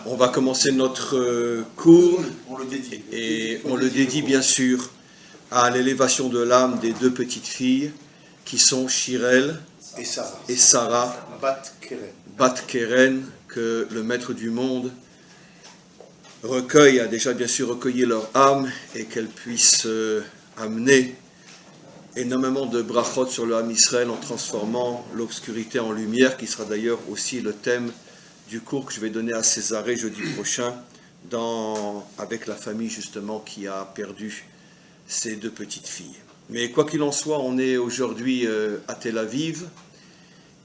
On va commencer notre cours On le dédie. et on le dédie bien sûr à l'élévation de l'âme des deux petites filles qui sont Shirel Et Sarah. Sarah Keren. Bat Keren, que le Maître du Monde a déjà bien sûr recueilli leur âme et qu'elle puisse amener énormément de brachot sur le Ham Israël en transformant l'obscurité en lumière, qui sera d'ailleurs aussi le thème du cours que je vais donner à Césarée jeudi prochain avec la famille justement qui a perdu ces deux petites filles. Mais quoi qu'il en soit, on est aujourd'hui à Tel Aviv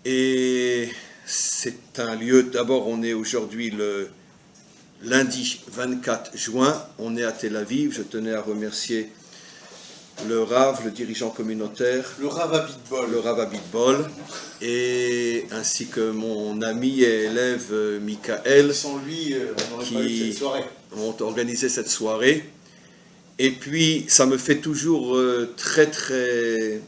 et c'est un lieu, d'abord on est aujourd'hui le lundi 24 juin, on est à Tel Aviv. Je tenais à remercier le Rav, le dirigeant communautaire, Le Rav Abitbol, et ainsi que mon ami et élève Michael, Sans lui, on n'aurait pas eu qui cette soirée. ont organisé cette soirée. Et puis, ça me fait toujours je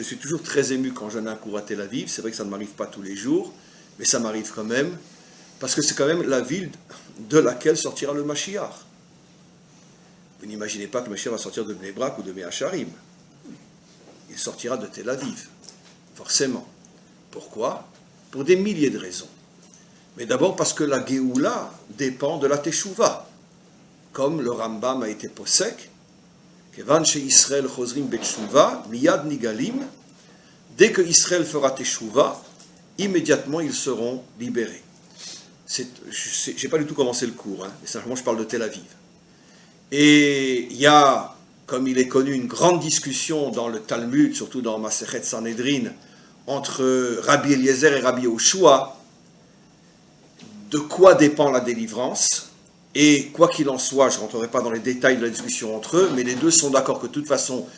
suis toujours très ému quand je donne un cours à Tel Aviv. C'est vrai que ça ne m'arrive pas tous les jours, mais ça m'arrive quand même, parce que c'est quand même la ville de laquelle sortira le Mashiach. Vous n'imaginez pas que le Mashiach va sortir de Bnei Brak ou de Me'acharim. Il sortira de Tel Aviv, forcément. Pourquoi? Pour des milliers de raisons. Mais d'abord parce que la Géoula dépend de la Teshuvah. Comme le Rambam a été posek, Kevan chez Israël chozrim betshuvah, miyad nigalim, dès que Israël fera Teshuvah, immédiatement ils seront libérés. Je n'ai pas du tout commencé le cours, mais simplement je parle de Tel Aviv. Et il y a, comme il est connu, une grande discussion dans le Talmud, surtout dans Masechet Sanhedrin, entre Rabbi Eliezer et Rabbi Yoshua, de quoi dépend la délivrance. Et quoi qu'il en soit, je ne rentrerai pas dans les détails de la discussion entre eux, mais les deux sont d'accord que de toute façon,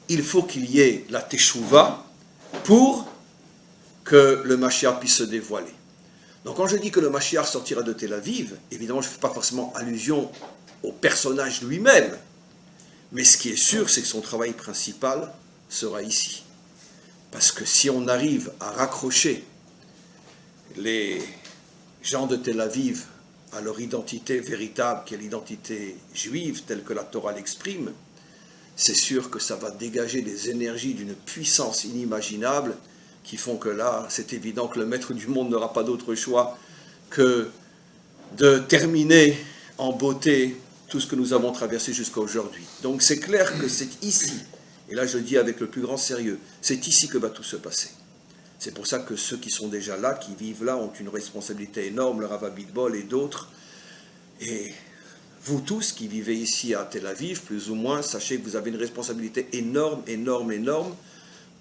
il faut qu'il y ait la Teshuvah pour que le Mashiach puisse se dévoiler. Donc quand je dis que le Mashiach sortira de Tel Aviv, évidemment je ne fais pas forcément allusion au personnage lui-même, mais ce qui est sûr, c'est que son travail principal sera ici. Parce que si on arrive à raccrocher les gens de Tel Aviv à leur identité véritable, qui est l'identité juive, telle que la Torah l'exprime, c'est sûr que ça va dégager des énergies d'une puissance inimaginable qui font que là, c'est évident que le Maître du Monde n'aura pas d'autre choix que de terminer en beauté tout ce que nous avons traversé jusqu'à aujourd'hui. Donc c'est clair que c'est ici, et là je le dis avec le plus grand sérieux, c'est ici que va tout se passer. C'est pour ça que ceux qui sont déjà là, qui vivent là, ont une responsabilité énorme, le Rav Abitbol et d'autres. Et vous tous qui vivez ici à Tel Aviv, plus ou moins, sachez que vous avez une responsabilité énorme, énorme, énorme,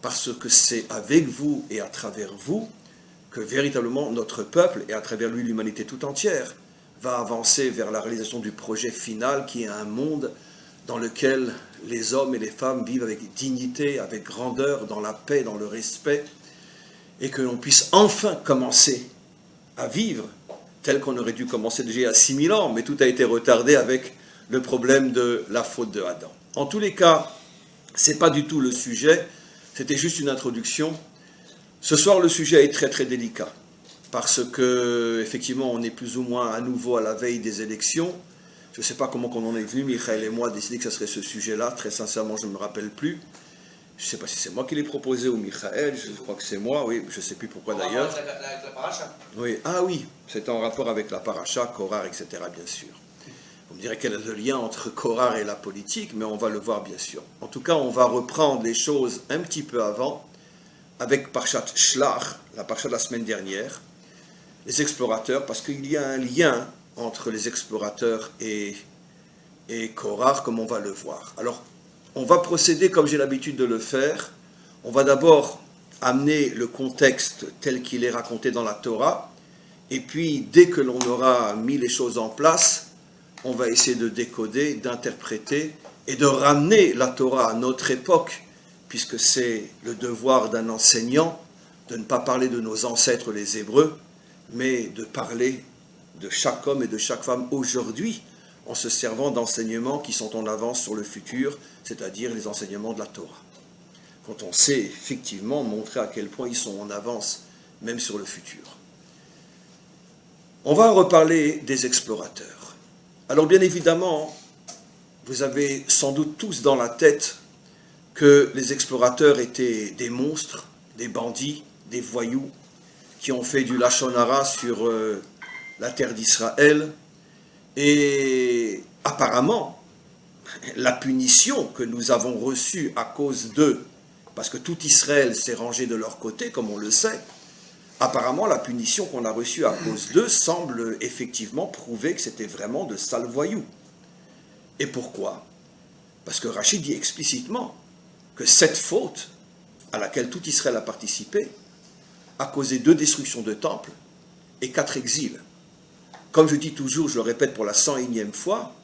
parce que c'est avec vous et à travers vous que véritablement notre peuple, et à travers lui l'humanité tout entière, va avancer vers la réalisation du projet final qui est un monde dans lequel les hommes et les femmes vivent avec dignité, avec grandeur, dans la paix, dans le respect, et que l'on puisse enfin commencer à vivre tel qu'on aurait dû commencer déjà il y a 6000 ans, mais tout a été retardé avec le problème de la faute de Adam. En tous les cas, ce n'est pas du tout le sujet, c'était juste une introduction. Ce soir, le sujet est très très délicat, parce que effectivement, on est plus ou moins à nouveau à la veille des élections. Je ne sais pas comment on en est venu, Michael et moi, décider que ce serait ce sujet-là. Très sincèrement, je ne me rappelle plus. Je ne sais pas si c'est moi qui l'ai proposé ou Michael, je crois que c'est moi, oui, je ne sais plus pourquoi d'ailleurs. Avec la paracha. Oui, ah oui, c'est en rapport avec la paracha, Korar, etc., bien sûr. Vous me direz quel est le lien entre Korar et la politique, mais on va le voir bien sûr. En tout cas, on va reprendre les choses un petit peu avant, avec Parshat Shlach, la paracha de la semaine dernière, les explorateurs, parce qu'il y a un lien entre les explorateurs et Korar, comme on va le voir. Alors, on va procéder comme j'ai l'habitude de le faire. On va d'abord amener le contexte tel qu'il est raconté dans la Torah, et puis dès que l'on aura mis les choses en place, on va essayer de décoder, d'interpréter et de ramener la Torah à notre époque, puisque c'est le devoir d'un enseignant de ne pas parler de nos ancêtres les Hébreux, mais de parler de chaque homme et de chaque femme aujourd'hui, en se servant d'enseignements qui sont en avance sur le futur, c'est-à-dire les enseignements de la Torah. Quand on sait effectivement montrer à quel point ils sont en avance, même sur le futur. On va reparler des explorateurs. Alors bien évidemment, vous avez sans doute tous dans la tête que les explorateurs étaient des monstres, des bandits, des voyous, qui ont fait du Lachon Hara sur la terre d'Israël. Et apparemment, la punition que nous avons reçue à cause d'eux, parce que tout Israël s'est rangé de leur côté, comme on le sait, apparemment la punition qu'on a reçue à cause d'eux semble effectivement prouver que c'était vraiment de sales voyous. Et pourquoi? Parce que Rachid dit explicitement que cette faute à laquelle tout Israël a participé a causé 2 destructions de temples et 4 exils. Comme je dis toujours, je le répète pour la 101e fois,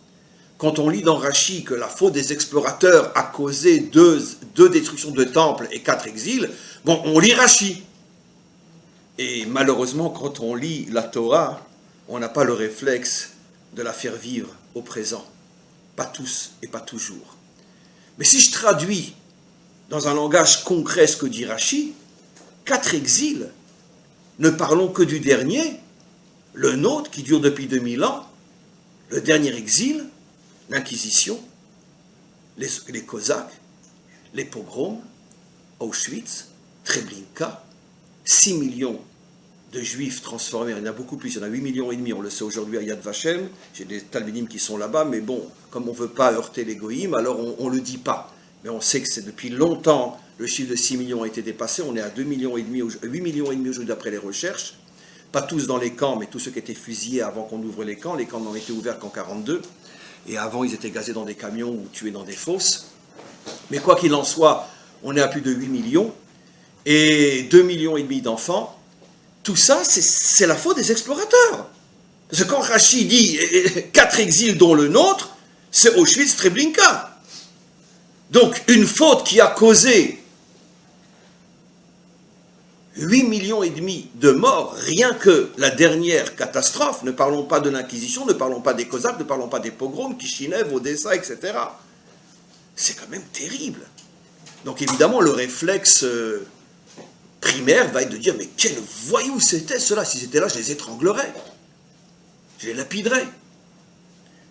quand on lit dans Rachid que la faute des explorateurs a causé 2 destructions de temples et 4 exils, bon, on lit Rachid. Et malheureusement, quand on lit la Torah, on n'a pas le réflexe de la faire vivre au présent. Pas tous et pas toujours. Mais si je traduis dans un langage concret ce que dit Rachid, 4 exils, ne parlons que du dernier, le nôtre qui dure depuis 2000 ans, le dernier exil, l'Inquisition, les Cosaques, les pogroms, Auschwitz, Treblinka, 6 millions de juifs transformés, il y en a beaucoup plus, il y en a 8,5 millions, on le sait aujourd'hui à Yad Vashem, j'ai des talmidim qui sont là-bas, mais bon, comme on ne veut pas heurter les goïms, alors on ne le dit pas. Mais on sait que c'est depuis longtemps, le chiffre de 6 millions a été dépassé, on est à 8,5 millions aujourd'hui d'après les recherches, pas tous dans les camps, mais tous ceux qui étaient fusillés avant qu'on ouvre les camps n'ont été ouverts qu'en 1942, et avant ils étaient gazés dans des camions ou tués dans des fosses. Mais quoi qu'il en soit, on est à plus de 8 millions, et 2,5 millions d'enfants. Tout ça, c'est la faute des explorateurs. Parce que quand Rachid dit 4 exils dont le nôtre, c'est Auschwitz, Treblinka. Donc une faute qui a causé 8,5 millions de morts, rien que la dernière catastrophe, ne parlons pas de l'Inquisition, ne parlons pas des Cosaques, ne parlons pas des pogroms, Kishinev, Odessa, etc. C'est quand même terrible. Donc évidemment, le réflexe primaire va être de dire, mais quel voyou c'était cela, si c'était là, je les étranglerais, je les lapiderais.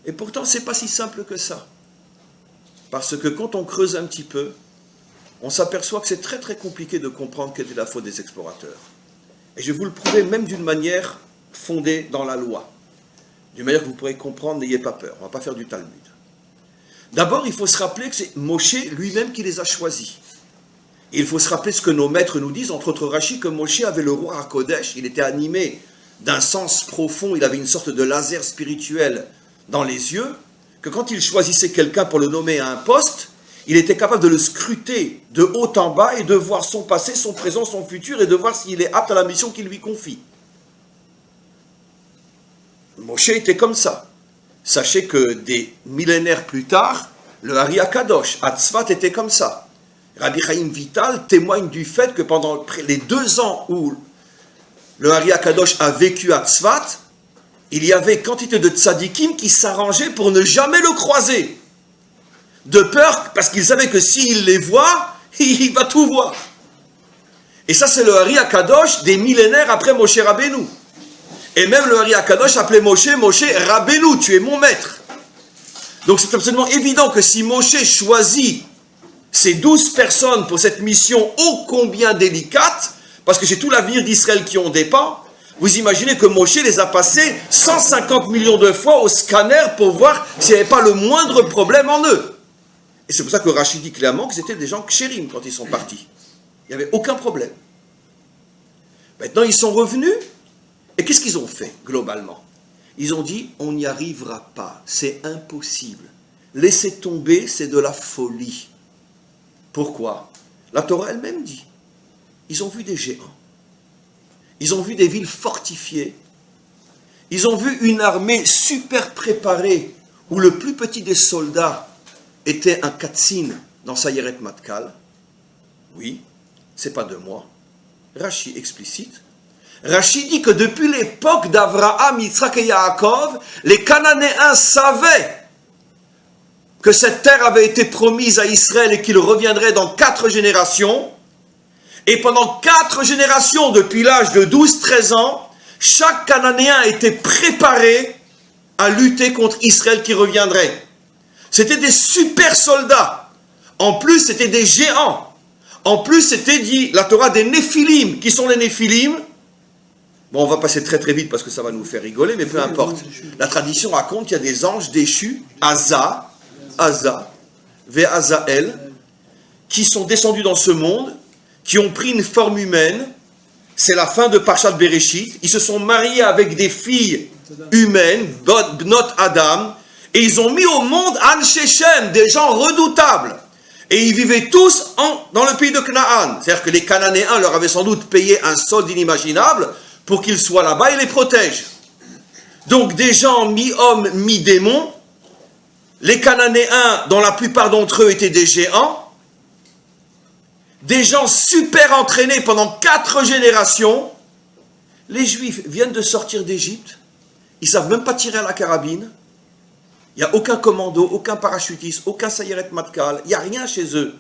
Et pourtant, c'est pas si simple que ça. Parce que quand on creuse un petit peu, on s'aperçoit que c'est très très compliqué de comprendre quelle est la faute des explorateurs. Et je vais vous le prouver même d'une manière fondée dans la loi. D'une manière que vous pourrez comprendre, n'ayez pas peur, on ne va pas faire du Talmud. D'abord, il faut se rappeler que c'est Moshe lui-même qui les a choisis. Et il faut se rappeler ce que nos maîtres nous disent, entre autres Rachid, que Moshe avait le roi à Kodesh, il était animé d'un sens profond, il avait une sorte de laser spirituel dans les yeux, que quand il choisissait quelqu'un pour le nommer à un poste, il était capable de le scruter de haut en bas et de voir son passé, son présent, son futur et de voir s'il est apte à la mission qu'il lui confie. Moshe était comme ça. Sachez que des millénaires plus tard, le Hari HaKadosh, à Tzfat, était comme ça. Rabbi Chaim Vital témoigne du fait que pendant les 2 ans où le Hari HaKadosh a vécu à Tzfat, il y avait quantité de tzadikim qui s'arrangeaient pour ne jamais le croiser. De peur, parce qu'ils savaient que s'il les voit, il va tout voir. Et ça, c'est le Hari HaKadosh des millénaires après Moshe Rabbeinu. Et même le Hari HaKadosh appelait Moshe Rabbeinu, tu es mon maître. Donc c'est absolument évident que si Moshe choisit ces 12 personnes pour cette mission ô combien délicate, parce que c'est tout l'avenir d'Israël qui en dépend, vous imaginez que Moshe les a passés 150 millions de fois au scanner pour voir s'il n'y avait pas le moindre problème en eux. Et c'est pour ça que Rachid dit clairement que c'était des gens kshérim quand ils sont partis. Il n'y avait aucun problème. Maintenant, ils sont revenus, et qu'est-ce qu'ils ont fait, globalement? Ils ont dit, on n'y arrivera pas, c'est impossible. Laisser tomber, c'est de la folie. Pourquoi? La Torah elle-même dit, ils ont vu des géants, ils ont vu des villes fortifiées, ils ont vu une armée super préparée, où le plus petit des soldats était un Katzin dans Sayeret Matkal. Oui, c'est pas de moi. Rashi explicite. Rashi dit que depuis l'époque d'Avraham, Yitzhak et Yaakov, les Cananéens savaient que cette terre avait été promise à Israël et qu'il reviendrait dans 4 générations. Et pendant 4 générations, depuis l'âge de 12-13 ans, Chaque Cananéen était préparé à lutter contre Israël qui reviendrait. C'était des super soldats. En plus, c'était des géants. En plus, c'était dit, la Torah, des Néphilim. Qui sont les Néphilim? Bon, on va passer très très vite parce que ça va nous faire rigoler, mais peu importe. La tradition raconte qu'il y a des anges déchus, Asa, Ve'azael, qui sont descendus dans ce monde, qui ont pris une forme humaine. C'est la fin de Parshat Bereshit. Ils se sont mariés avec des filles humaines, Bnot Adam, et ils ont mis au monde An-Shechem, des gens redoutables. Et ils vivaient tous dans le pays de Canaan. C'est-à-dire que les Cananéens leur avaient sans doute payé un solde inimaginable pour qu'ils soient là-bas et les protègent. Donc des gens mi-hommes, mi-démons. Les Cananéens, dont la plupart d'entre eux étaient des géants. Des gens super entraînés pendant 4 générations. Les Juifs viennent de sortir d'Égypte. Ils ne savent même pas tirer à la carabine. Il n'y a aucun commando, aucun parachutiste, aucun Sayeret Matkal. Il n'y a rien chez eux.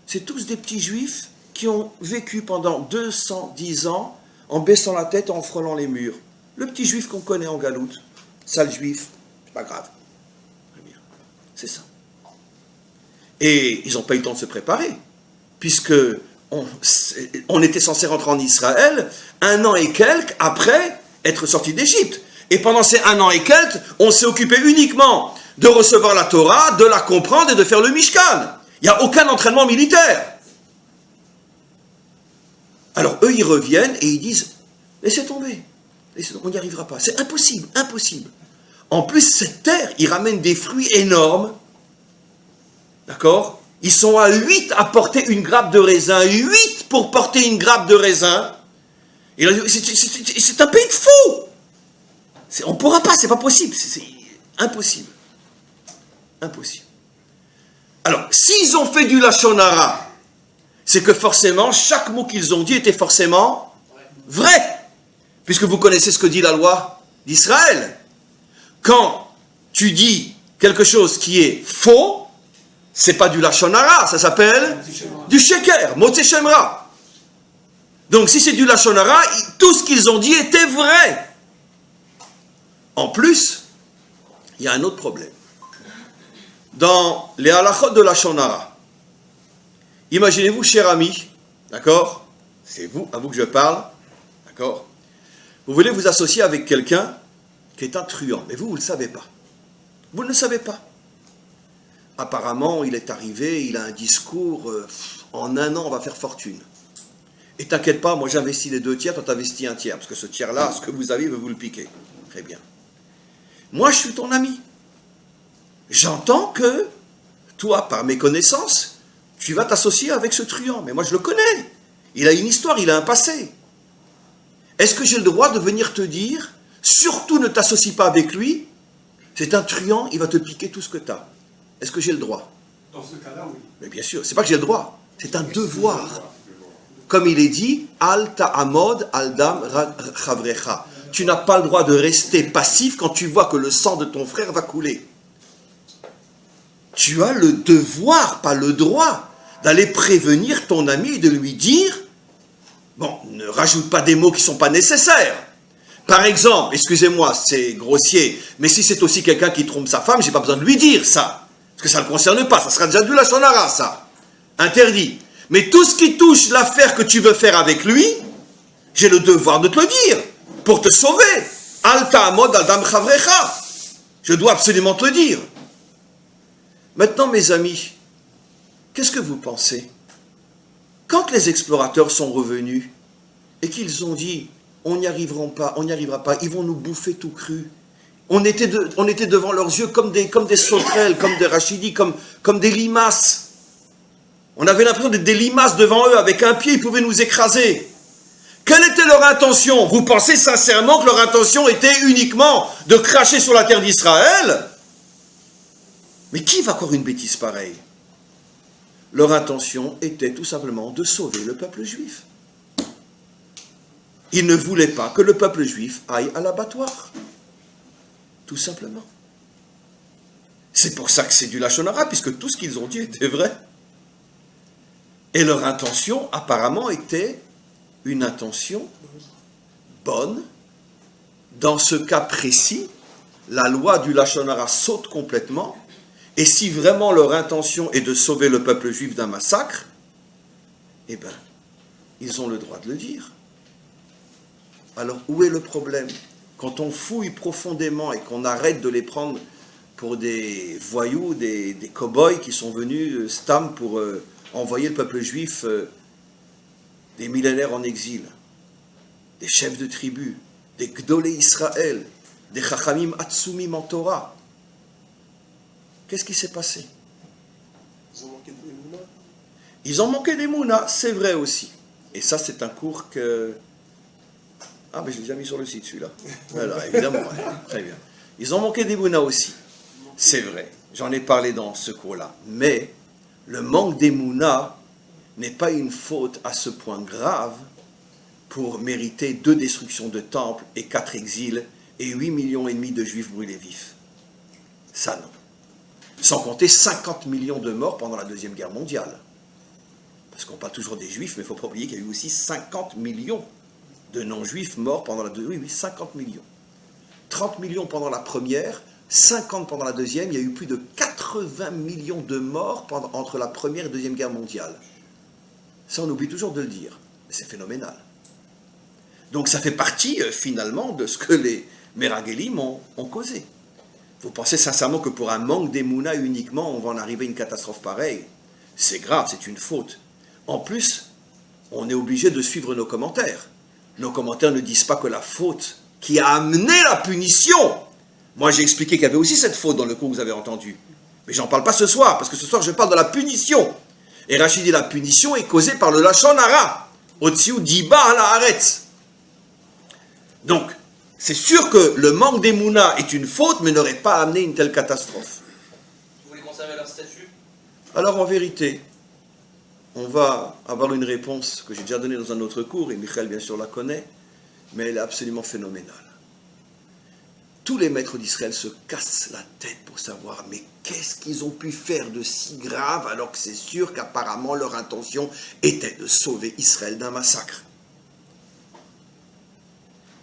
C'est tous des petits Juifs qui ont vécu pendant 210 ans en baissant la tête, en frôlant les murs. Le petit Juif qu'on connaît en Galoute. Sale Juif, c'est pas grave. C'est ça. Et ils n'ont pas eu le temps de se préparer. Puisque on était censé rentrer en Israël 1 an et quelques après être sorti d'Égypte. Et pendant ces 1 an et quelques, on s'est occupé uniquement de recevoir la Torah, de la comprendre et de faire le Mishkan. Il n'y a aucun entraînement militaire. Alors eux, ils reviennent et ils disent, laissez tomber, on n'y arrivera pas. C'est impossible, impossible. En plus, cette terre, ils ramènent des fruits énormes. D'accord ? Ils sont à 8 à porter une grappe de raisin. 8 pour porter une grappe de raisin. Et c'est un pays de fous. On ne pourra pas, c'est pas possible. C'est impossible. Impossible. Alors, s'ils ont fait du Lachon Hara, c'est que forcément, chaque mot qu'ils ont dit était forcément vrai. Puisque vous connaissez ce que dit la loi d'Israël. Quand tu dis quelque chose qui est faux, c'est pas du Lachon Hara, ça s'appelle du Sheker, Motzei Shem Ra. Donc si c'est du Lachon Hara, tout ce qu'ils ont dit était vrai. En plus, il y a un autre problème. Dans les halachot de Lachon Hara, imaginez-vous, cher ami, d'accord? C'est à vous que je parle, d'accord? Vous voulez vous associer avec quelqu'un qui est un truand, mais vous ne le savez pas. Vous ne le savez pas. Apparemment, il est arrivé, il a un discours, en 1 an, on va faire fortune. Et t'inquiète pas, moi j'investis les 2 tiers, toi t'investis 1 tiers, parce que ce tiers-là, ce que vous avez, vous le piquez. Très bien. Moi, je suis ton ami. J'entends que, toi, par mes connaissances, tu vas t'associer avec ce truand. Mais moi, je le connais. Il a une histoire, il a un passé. Est-ce que j'ai le droit de venir te dire, surtout ne t'associe pas avec lui, c'est un truand, il va te piquer tout ce que tu as. Est-ce que j'ai le droit? Dans ce cas-là, oui. Mais bien sûr, c'est pas que j'ai le droit, c'est un devoir. Comme il est dit, Al ta'amod al dam chavrecha. Tu n'as pas le droit de rester passif quand tu vois que le sang de ton frère va couler. Tu as le devoir, pas le droit, d'aller prévenir ton ami et de lui dire, bon, ne rajoute pas des mots qui ne sont pas nécessaires. Par exemple, excusez-moi, c'est grossier, mais si c'est aussi quelqu'un qui trompe sa femme, j'ai pas besoin de lui dire ça. Parce que ça ne le concerne pas, ça sera déjà du Lachon Hara, ça. Interdit. Mais tout ce qui touche l'affaire que tu veux faire avec lui, j'ai le devoir de te le dire, pour te sauver. Al ta'amod al dam chavrecha. Je dois absolument te le dire. Maintenant, mes amis, qu'est-ce que vous pensez? Quand les explorateurs sont revenus et qu'ils ont dit on n'y arrivera pas, ils vont nous bouffer tout cru. On était devant leurs yeux comme des sauterelles, comme des rachidis, comme des limaces. On avait l'impression d'être des limaces devant eux, avec un pied, ils pouvaient nous écraser. Quelle était leur intention? Vous pensez sincèrement que leur intention était uniquement de cracher sur la terre d'Israël? Mais qui va croire une bêtise pareille? Leur intention était tout simplement de sauver le peuple juif. Ils ne voulaient pas que le peuple juif aille à l'abattoir. Tout simplement. C'est pour ça que c'est du Lachon Hara, puisque tout ce qu'ils ont dit était vrai. Et leur intention, apparemment, était une intention bonne, dans ce cas précis, la loi du Lachon Hara saute complètement, et si vraiment leur intention est de sauver le peuple juif d'un massacre, eh bien, ils ont le droit de le dire. Alors, où est le problème? Quand on fouille profondément et qu'on arrête de les prendre pour des voyous, des cow-boys qui sont venus stam pour envoyer le peuple juif des millénaires en exil, des chefs de tribus, des Gdolé Israël, des Chachamim Atsumim en Torah. Qu'est-ce qui s'est passé? Ils ont manqué d'Emouna. Ils ont manqué d'Emouna, c'est vrai aussi. Et ça, c'est un cours que... Ah, mais je l'ai déjà mis sur le site, celui-là. Voilà, évidemment, ouais, très bien. Ils ont manqué d'Emouna aussi. C'est vrai, j'en ai parlé dans ce cours-là. Mais le manque d'Emouna n'est pas une faute à ce point grave pour mériter 2 destructions de temples et 4 exils et 8,5 millions de juifs brûlés vifs. Ça, non. Sans compter 50 millions de morts pendant la Deuxième Guerre mondiale. Parce qu'on parle toujours des juifs, mais il ne faut pas oublier qu'il y a eu aussi 50 millions de non-juifs morts pendant la Deuxième. Oui, 50 millions. 30 millions pendant la première, 50 pendant la deuxième, il y a eu plus de 80 millions de morts entre la première et la Deuxième Guerre mondiale. Ça, on oublie toujours de le dire, mais c'est phénoménal. Donc ça fait partie, finalement, de ce que les Meragelim ont causé. Vous pensez sincèrement que pour un manque d'Emouna uniquement, on va en arriver à une catastrophe pareille? C'est grave, c'est une faute. En plus, on est obligé de suivre nos commentaires. Nos commentaires ne disent pas que la faute qui a amené la punition... Moi, j'ai expliqué qu'il y avait aussi cette faute dans le cours que vous avez entendu. Mais j'en parle pas ce soir, parce que ce soir, je parle de la punition. Et Rachid dit la punition est causée par le Lachon Hara. Otziu diba ala haaretz. Donc, c'est sûr que le manque d'Emouna est une faute, mais n'aurait pas amené une telle catastrophe. Vous voulez conserver leur statut? Alors, en vérité, on va avoir une réponse que j'ai déjà donnée dans un autre cours, et Michael, bien sûr, la connaît, mais elle est absolument phénoménale. Tous les maîtres d'Israël se cassent la tête pour savoir, mais qu'est-ce qu'ils ont pu faire de si grave, alors que c'est sûr qu'apparemment leur intention était de sauver Israël d'un massacre.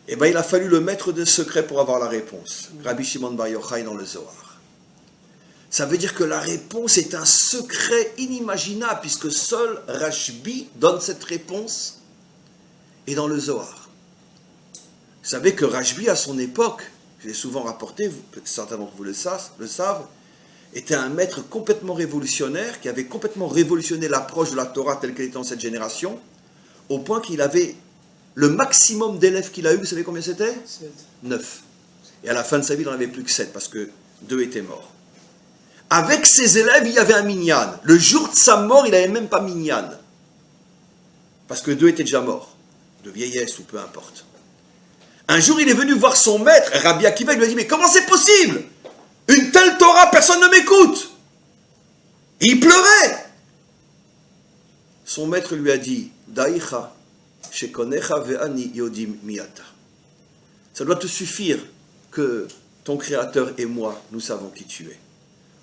Eh bien, il a fallu le maître de secret pour avoir la réponse. Rabbi Shimon Bar Yochai dans le Zohar. Ça veut dire que la réponse est un secret inimaginable, puisque seul Rashbi donne cette réponse, et dans le Zohar. Vous savez que Rashbi, à son époque, je l'ai souvent rapporté, certains d'entre vous le savent, était un maître complètement révolutionnaire, qui avait complètement révolutionné l'approche de la Torah telle qu'elle était dans cette génération, au point qu'il avait le maximum d'élèves qu'il a eu, vous savez combien c'était? 7. 9. Et à la fin de sa vie, il n'en avait plus que 7, parce que 2 étaient morts. Avec ses élèves, il y avait un minyan. Le jour de sa mort, il n'avait même pas minyan. Parce que 2 étaient déjà morts, de vieillesse ou peu importe. Un jour, il est venu voir son maître, Rabbi Akiva, il lui a dit, mais comment c'est possible? Une telle Torah, personne ne m'écoute. Et il pleurait. Son maître lui a dit, Daïcha, shekonecha ve'ani yodim miyata. Ça doit te suffire que ton Créateur et moi, nous savons qui tu es.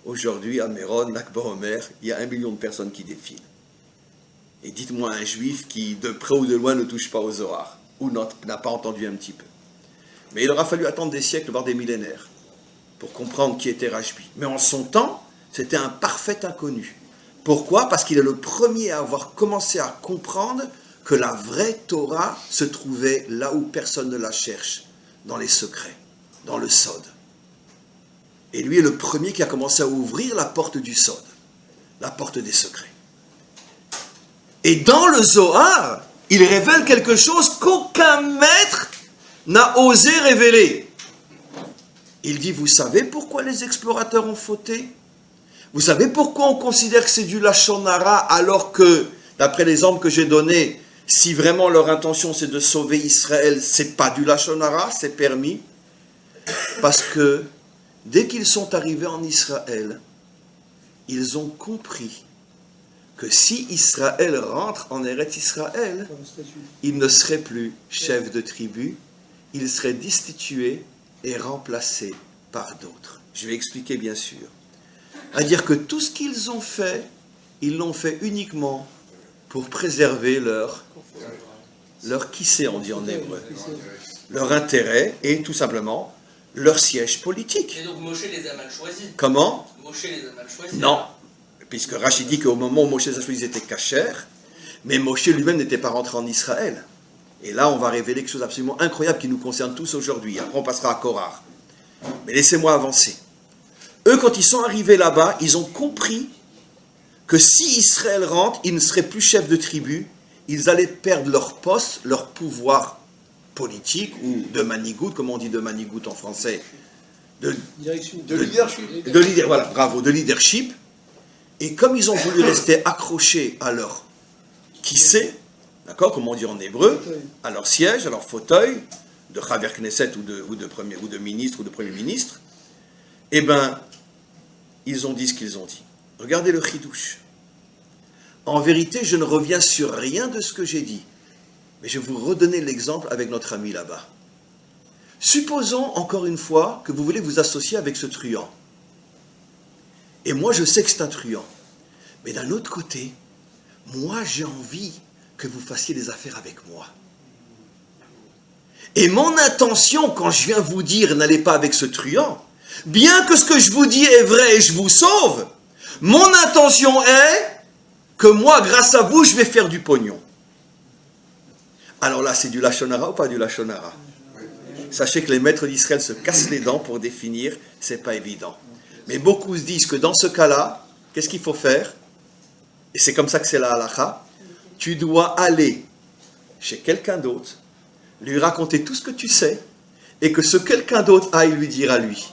Aujourd'hui, à Méron, Nakba Omer, il y a 1 million de personnes qui défilent. Et dites-moi un juif qui, de près ou de loin, ne touche pas au Zohar, ou n'a pas entendu un petit peu. Mais il aura fallu attendre des siècles, voire des millénaires, pour comprendre qui était Rashbi. Mais en son temps, c'était un parfait inconnu. Pourquoi? Parce qu'il est le premier à avoir commencé à comprendre que la vraie Torah se trouvait là où personne ne la cherche, dans les secrets, dans le Sod. Et lui est le premier qui a commencé à ouvrir la porte du Sod, la porte des secrets. Et dans le Zohar, il révèle quelque chose qu'aucun maître n'a osé révéler. Il dit, vous savez pourquoi les explorateurs ont fauté? Vous savez pourquoi on considère que c'est du Lachon Hara, alors que, d'après l'exemple que j'ai donné, si vraiment leur intention c'est de sauver Israël, c'est pas du Lachon Hara, c'est permis. Parce que, dès qu'ils sont arrivés en Israël, ils ont compris que si Israël rentre en Eretz Israël, il ne serait plus chef de tribu, il serait destitué et remplacé par d'autres. Je vais expliquer bien sûr. C'est-à-dire que tout ce qu'ils ont fait, ils l'ont fait uniquement pour préserver leur kissé, on dit en hébreu. Leur intérêt est tout simplement leur siège politique. Et donc Moshe les a mal choisis. Comment? Moshe les a mal choisis. Non, puisque Rachid dit qu'au moment où Moshe les a choisis, ils étaient cachers, mais Moshe lui-même n'était pas rentré en Israël. Et là, on va révéler quelque chose d'absolument incroyable qui nous concerne tous aujourd'hui. Après, on passera à Korah. Mais laissez-moi avancer. Eux, quand ils sont arrivés là-bas, ils ont compris que si Israël rentre, ils ne seraient plus chefs de tribu, ils allaient perdre leur poste, leur pouvoir politique, ou de manigout, comme on dit de manigout en français, de leadership. Voilà, bravo, de leadership. Et comme ils ont voulu rester accrochés à leur qui sait, d'accord, comme on dit en hébreu, à leur siège, à leur fauteuil, de Chaver Knesset ou de ministre ou de premier ministre, eh bien, ils ont dit ce qu'ils ont dit. Regardez le chidouche. En vérité, je ne reviens sur rien de ce que j'ai dit, mais je vais vous redonner l'exemple avec notre ami là-bas. Supposons, encore une fois, que vous voulez vous associer avec ce truand. Et moi, je sais que c'est un truand. Mais d'un autre côté, moi, j'ai envie que vous fassiez des affaires avec moi. Et mon intention, quand je viens vous dire, n'allez pas avec ce truand, bien que ce que je vous dis est vrai et je vous sauve, mon intention est que moi, grâce à vous, je vais faire du pognon. Alors là, c'est du Lachon Hara ou pas du Lachon Hara? Sachez que les maîtres d'Israël se cassent les dents pour définir, c'est pas évident. Mais beaucoup se disent que dans ce cas-là, qu'est-ce qu'il faut faire? Et c'est comme ça que c'est la halakha. Tu dois aller chez quelqu'un d'autre, lui raconter tout ce que tu sais, et que ce quelqu'un d'autre aille lui dire à lui.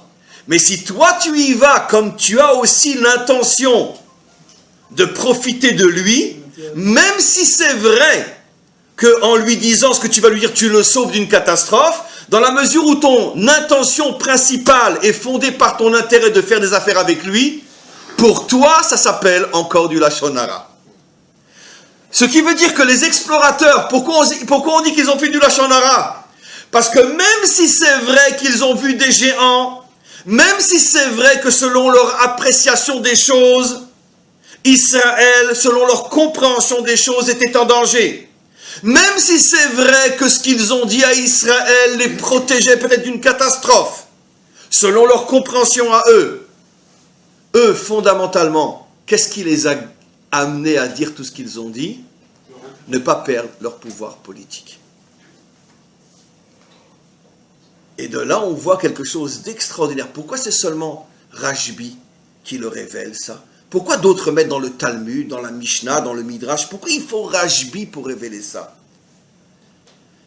Mais si toi tu y vas comme tu as aussi l'intention de profiter de lui, même si c'est vrai qu'en lui disant ce que tu vas lui dire, tu le sauves d'une catastrophe, dans la mesure où ton intention principale est fondée par ton intérêt de faire des affaires avec lui, pour toi, ça s'appelle encore du Lachon Hara. Ce qui veut dire que les explorateurs, pourquoi on dit qu'ils ont fait du Lachon Hara? Parce que même si c'est vrai qu'ils ont vu des géants, même si c'est vrai que selon leur appréciation des choses, Israël, selon leur compréhension des choses, était en danger. Même si c'est vrai que ce qu'ils ont dit à Israël les protégeait peut-être d'une catastrophe, selon leur compréhension à eux, fondamentalement, qu'est-ce qui les a amenés à dire tout ce qu'ils ont dit? Ne pas perdre leur pouvoir politique. Et de là, on voit quelque chose d'extraordinaire. Pourquoi c'est seulement Rashbi qui le révèle, ça? Pourquoi d'autres mettent dans le Talmud, dans la Mishnah, dans le Midrash? Pourquoi il faut Rashbi pour révéler ça?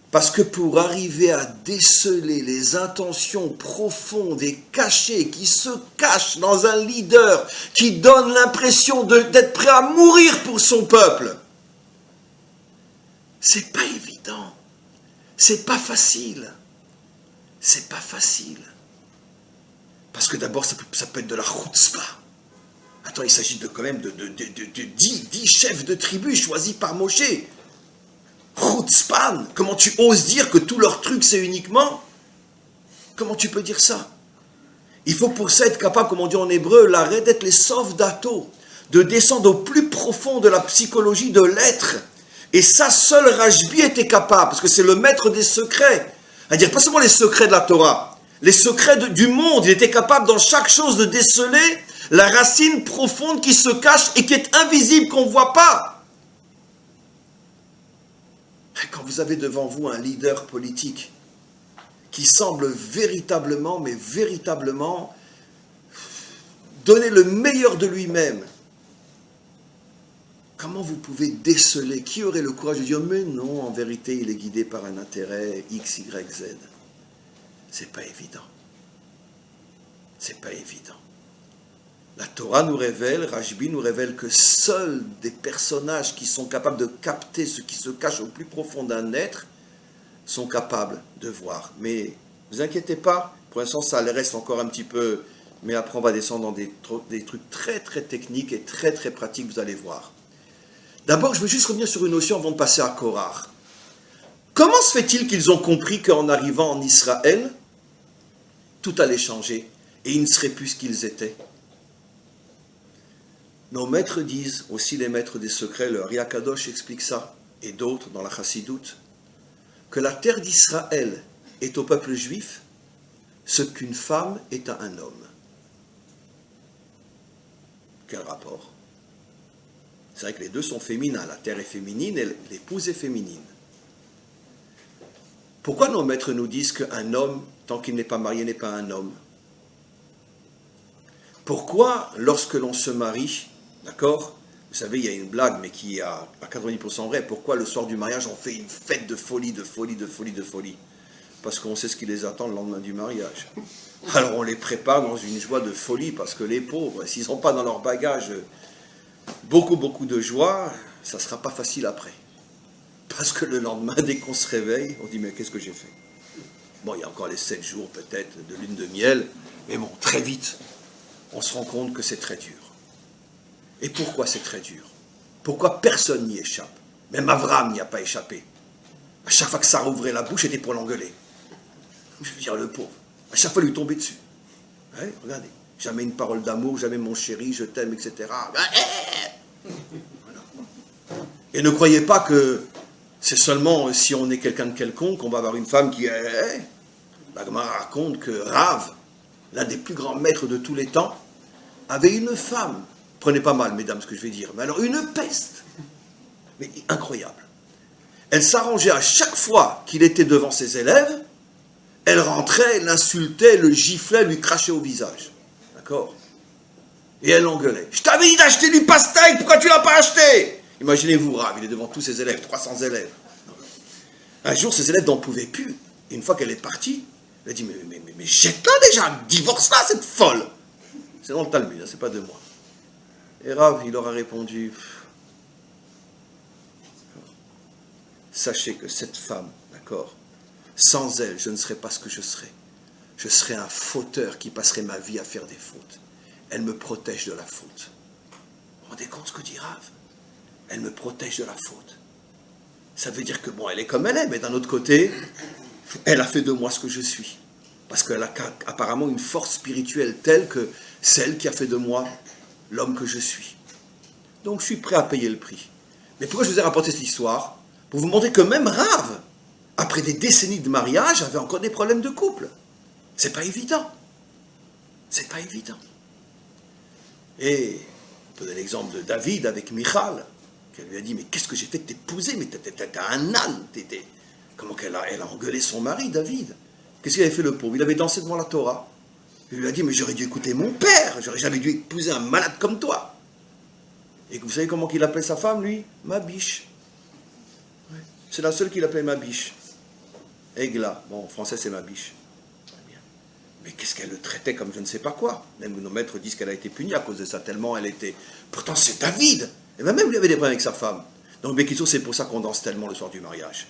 Parce que pour arriver à déceler les intentions profondes et cachées qui se cachent dans un leader qui donne l'impression d'être prêt à mourir pour son peuple, c'est pas évident. C'est pas facile. C'est pas facile. Parce que d'abord, ça peut être de la chutzpah. Attends, il s'agit quand même de 10 chefs de tribu choisis par Moshe. Chutzpan, comment tu oses dire que tout leur truc c'est uniquement? Comment tu peux dire ça? Il faut pour ça être capable, comme on dit en hébreu, l'arrêt d'être les sauf dato, de descendre au plus profond de la psychologie de l'être. Et ça, seul Rashbi était capable, parce que c'est le maître des secrets. C'est-à-dire pas seulement les secrets de la Torah, les secrets du monde. Il était capable dans chaque chose de déceler la racine profonde qui se cache et qui est invisible, qu'on ne voit pas. Quand vous avez devant vous un leader politique qui semble véritablement, mais véritablement, donner le meilleur de lui-même, comment vous pouvez déceler? Qui aurait le courage de dire, mais non, en vérité, il est guidé par un intérêt X, Y, Z? C'est pas évident. C'est pas évident. La Torah nous révèle, Rashbi nous révèle que seuls des personnages qui sont capables de capter ce qui se cache au plus profond d'un être sont capables de voir. Mais ne vous inquiétez pas, pour l'instant ça reste encore un petit peu, mais après on va descendre dans des trucs très très techniques et très très pratiques, vous allez voir. D'abord, je veux juste revenir sur une notion avant de passer à Korah. Comment se fait-il qu'ils ont compris qu'en arrivant en Israël, tout allait changer et ils ne seraient plus ce qu'ils étaient? Nos maîtres disent, aussi les maîtres des secrets, le Ri Akadosh explique ça, et d'autres dans la Chassidoute, que la terre d'Israël est au peuple juif ce qu'une femme est à un homme. Quel rapport? C'est vrai que les deux sont féminins, la terre est féminine et l'épouse est féminine. Pourquoi nos maîtres nous disent qu'un homme, tant qu'il n'est pas marié, n'est pas un homme? Pourquoi, lorsque l'on se marie, d'accord, vous savez, il y a une blague, mais qui est à 90% vrai, pourquoi le soir du mariage, on fait une fête de folie, de folie, de folie, de folie? Parce qu'on sait ce qui les attend le lendemain du mariage. Alors on les prépare dans une joie de folie, parce que les pauvres, s'ils n'ont pas dans leur bagage beaucoup, beaucoup de joie, ça ne sera pas facile après. Parce que le lendemain, dès qu'on se réveille, on dit, mais qu'est-ce que j'ai fait? Bon, il y a encore les 7 jours peut-être de lune de miel, mais bon, très vite, on se rend compte que c'est très dur. Et pourquoi c'est très dur? Pourquoi personne n'y échappe? Même Avram n'y a pas échappé. À chaque fois que Sarah ouvrait la bouche, c'était pour l'engueuler. Je veux dire, le pauvre. À chaque fois, lui tomber dessus. Ouais, regardez. Jamais une parole d'amour, jamais mon chéri, je t'aime, etc. Voilà. Et ne croyez pas que c'est seulement si on est quelqu'un de quelconque qu'on va avoir une femme qui est... La Gemara raconte que Rav, l'un des plus grands maîtres de tous les temps, avait une femme. Prenez pas mal, mesdames, ce que je vais dire. Mais alors, une peste. Mais incroyable. Elle s'arrangeait à chaque fois qu'il était devant ses élèves. Elle rentrait, l'insultait, le giflait, lui crachait au visage. D'accord? Et elle l'engueulait. Je t'avais dit d'acheter du pastèque, pourquoi tu l'as pas acheté? Imaginez-vous, Rav, il est devant tous ses élèves, 300 élèves. Un jour, ses élèves n'en pouvaient plus. Et une fois qu'elle est partie, elle a dit, mais jette-la déjà, divorce-la, cette folle. C'est dans le Talmud, hein, c'est pas de moi. Et Rav, il leur a répondu, sachez que cette femme, d'accord, sans elle, je ne serais pas ce que je serais. Je serais un fauteur qui passerait ma vie à faire des fautes. Elle me protège de la faute. Vous vous rendez compte ce que dit Rav? Elle me protège de la faute. Ça veut dire que, bon, elle est comme elle est, mais d'un autre côté, elle a fait de moi ce que je suis. Parce qu'elle a apparemment une force spirituelle telle que celle qui a fait de moi l'homme que je suis. Donc je suis prêt à payer le prix. Mais pourquoi je vous ai rapporté cette histoire? Pour vous montrer que même Rav, après des décennies de mariage, avait encore des problèmes de couple. C'est pas évident. C'est pas évident. Et on peut donner l'exemple de David avec Michal, qui lui a dit, mais qu'est-ce que j'ai fait de t'épouser? Mais t'es un âne. Comment elle a engueulé son mari, David? Qu'est-ce qu'il avait fait le pauvre? Il avait dansé devant la Torah. Il lui a dit, mais j'aurais dû écouter mon père, j'aurais jamais dû épouser un malade comme toi. Et vous savez comment il appelait sa femme, lui? Ma biche. Ouais. C'est la seule qu'il appelait ma biche. Aigla. Bon, en français, c'est ma biche. Mais qu'est-ce qu'elle le traitait comme je ne sais pas quoi? Même nos maîtres disent qu'elle a été punie à cause de ça, tellement elle était... Pourtant, c'est David. Et même lui avait des problèmes avec sa femme. Donc, Bekitso, c'est pour ça qu'on danse tellement le soir du mariage.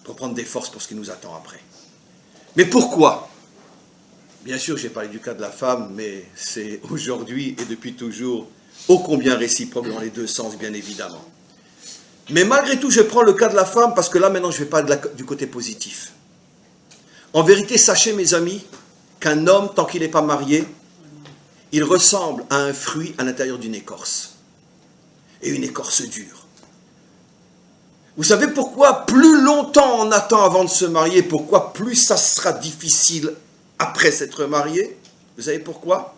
Pour prendre des forces pour ce qui nous attend après. Mais pourquoi? Bien sûr, j'ai parlé du cas de la femme, mais c'est aujourd'hui et depuis toujours ô combien réciproque dans les deux sens, bien évidemment. Mais malgré tout, je prends le cas de la femme parce que là, maintenant, je vais parler du côté positif. En vérité, sachez, mes amis, qu'un homme, tant qu'il n'est pas marié, il ressemble à un fruit à l'intérieur d'une écorce. Et une écorce dure. Vous savez pourquoi plus longtemps on attend avant de se marier, pourquoi plus ça sera difficile après s'être marié? Vous savez pourquoi?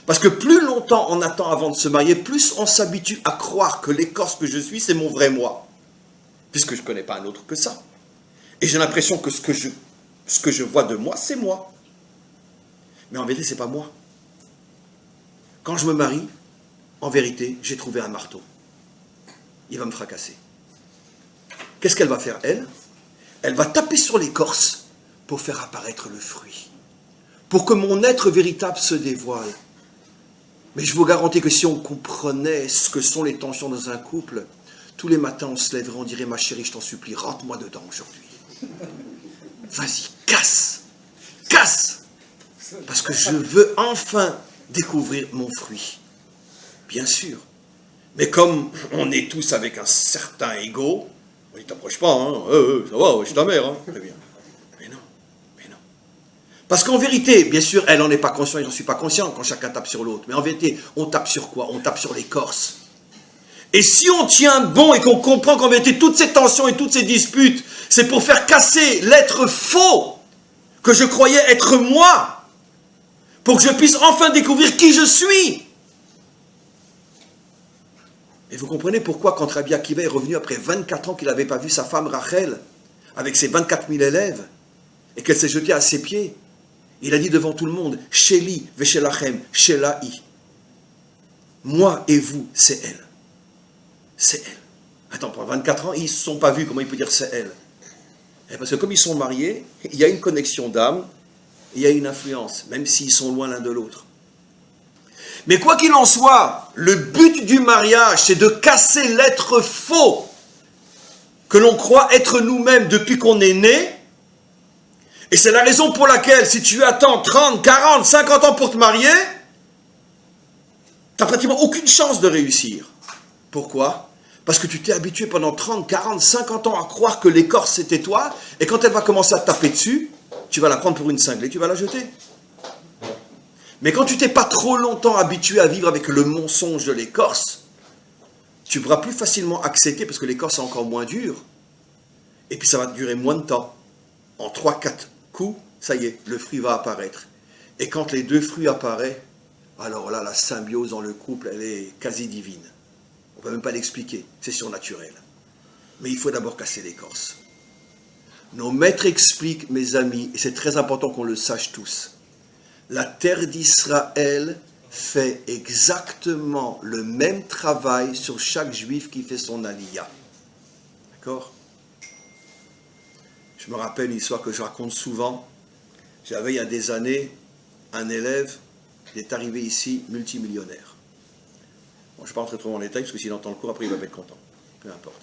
Parce que plus longtemps on attend avant de se marier, plus on s'habitue à croire que l'écorce que je suis, c'est mon vrai moi. Puisque je ne connais pas un autre que ça. Et j'ai l'impression que ce que je vois de moi, c'est moi. Mais en vérité, ce n'est pas moi. Quand je me marie, en vérité, j'ai trouvé un marteau. Il va me fracasser. Qu'est-ce qu'elle va faire, elle? Elle va taper sur l'écorce pour faire apparaître le fruit. Pour que mon être véritable se dévoile. Mais je vous garantis que si on comprenait ce que sont les tensions dans un couple, tous les matins on se lèverait, on dirait, ma chérie, je t'en supplie, rentre-moi dedans aujourd'hui. Vas-y, casse! Casse! Parce que je veux enfin découvrir mon fruit. Bien sûr. Mais comme on est tous avec un certain ego, on ne t'approche pas, hein. Ça va, je suis ta mère, hein. Très bien. Mais non. Parce qu'en vérité, bien sûr, elle n'en est pas consciente, j'en suis pas conscient quand chacun tape sur l'autre. Mais en vérité, on tape sur quoi? On tape sur l'écorce. Et si on tient bon et qu'on comprend qu'en vérité, toutes ces tensions et toutes ces disputes, C'est pour faire casser l'être faux que je croyais être moi, pour que je puisse enfin découvrir qui je suis. Et vous comprenez pourquoi quand Rabbi Akiva est revenu après 24 ans qu'il n'avait pas vu sa femme Rachel, avec ses 24 000 élèves, et qu'elle s'est jetée à ses pieds, il a dit devant tout le monde, « Sheli veshelachem, shela'i » moi et vous, c'est elle. C'est elle. Attends, pendant 24 ans, ils ne se sont pas vus, comment il peut dire c'est elle? Parce que comme ils sont mariés, il y a une connexion d'âme, il y a une influence, même s'ils sont loin l'un de l'autre. Mais quoi qu'il en soit, le but du mariage, c'est de casser l'être faux que l'on croit être nous-mêmes depuis qu'on est né. Et c'est la raison pour laquelle, si tu attends 30, 40, 50 ans pour te marier, tu n'as pratiquement aucune chance de réussir. Pourquoi? Parce que tu t'es habitué pendant 30, 40, 50 ans à croire que l'écorce c'était toi, et quand elle va commencer à te taper dessus, tu vas la prendre pour une cinglée, tu vas la jeter. Mais quand tu t'es pas trop longtemps habitué à vivre avec le mensonge de l'écorce, tu pourras plus facilement accepter, parce que l'écorce est encore moins dure, et puis ça va durer moins de temps. En 3-4 coups, ça y est, le fruit va apparaître. Et quand les deux fruits apparaissent, alors là, la symbiose dans le couple, elle est quasi divine. On ne peut même pas l'expliquer, c'est surnaturel. Mais il faut d'abord casser l'écorce. Nos maîtres expliquent, mes amis, et c'est très important qu'on le sache tous, la terre d'Israël fait exactement le même travail sur chaque juif qui fait son aliyah. D'accord? Je me rappelle une histoire que je raconte souvent. J'avais il y a des années un élève, il est arrivé ici multimillionnaire. Bon, je ne vais pas rentrer trop dans les détails, parce que s'il entend le cours, après il va pas être content. Peu importe.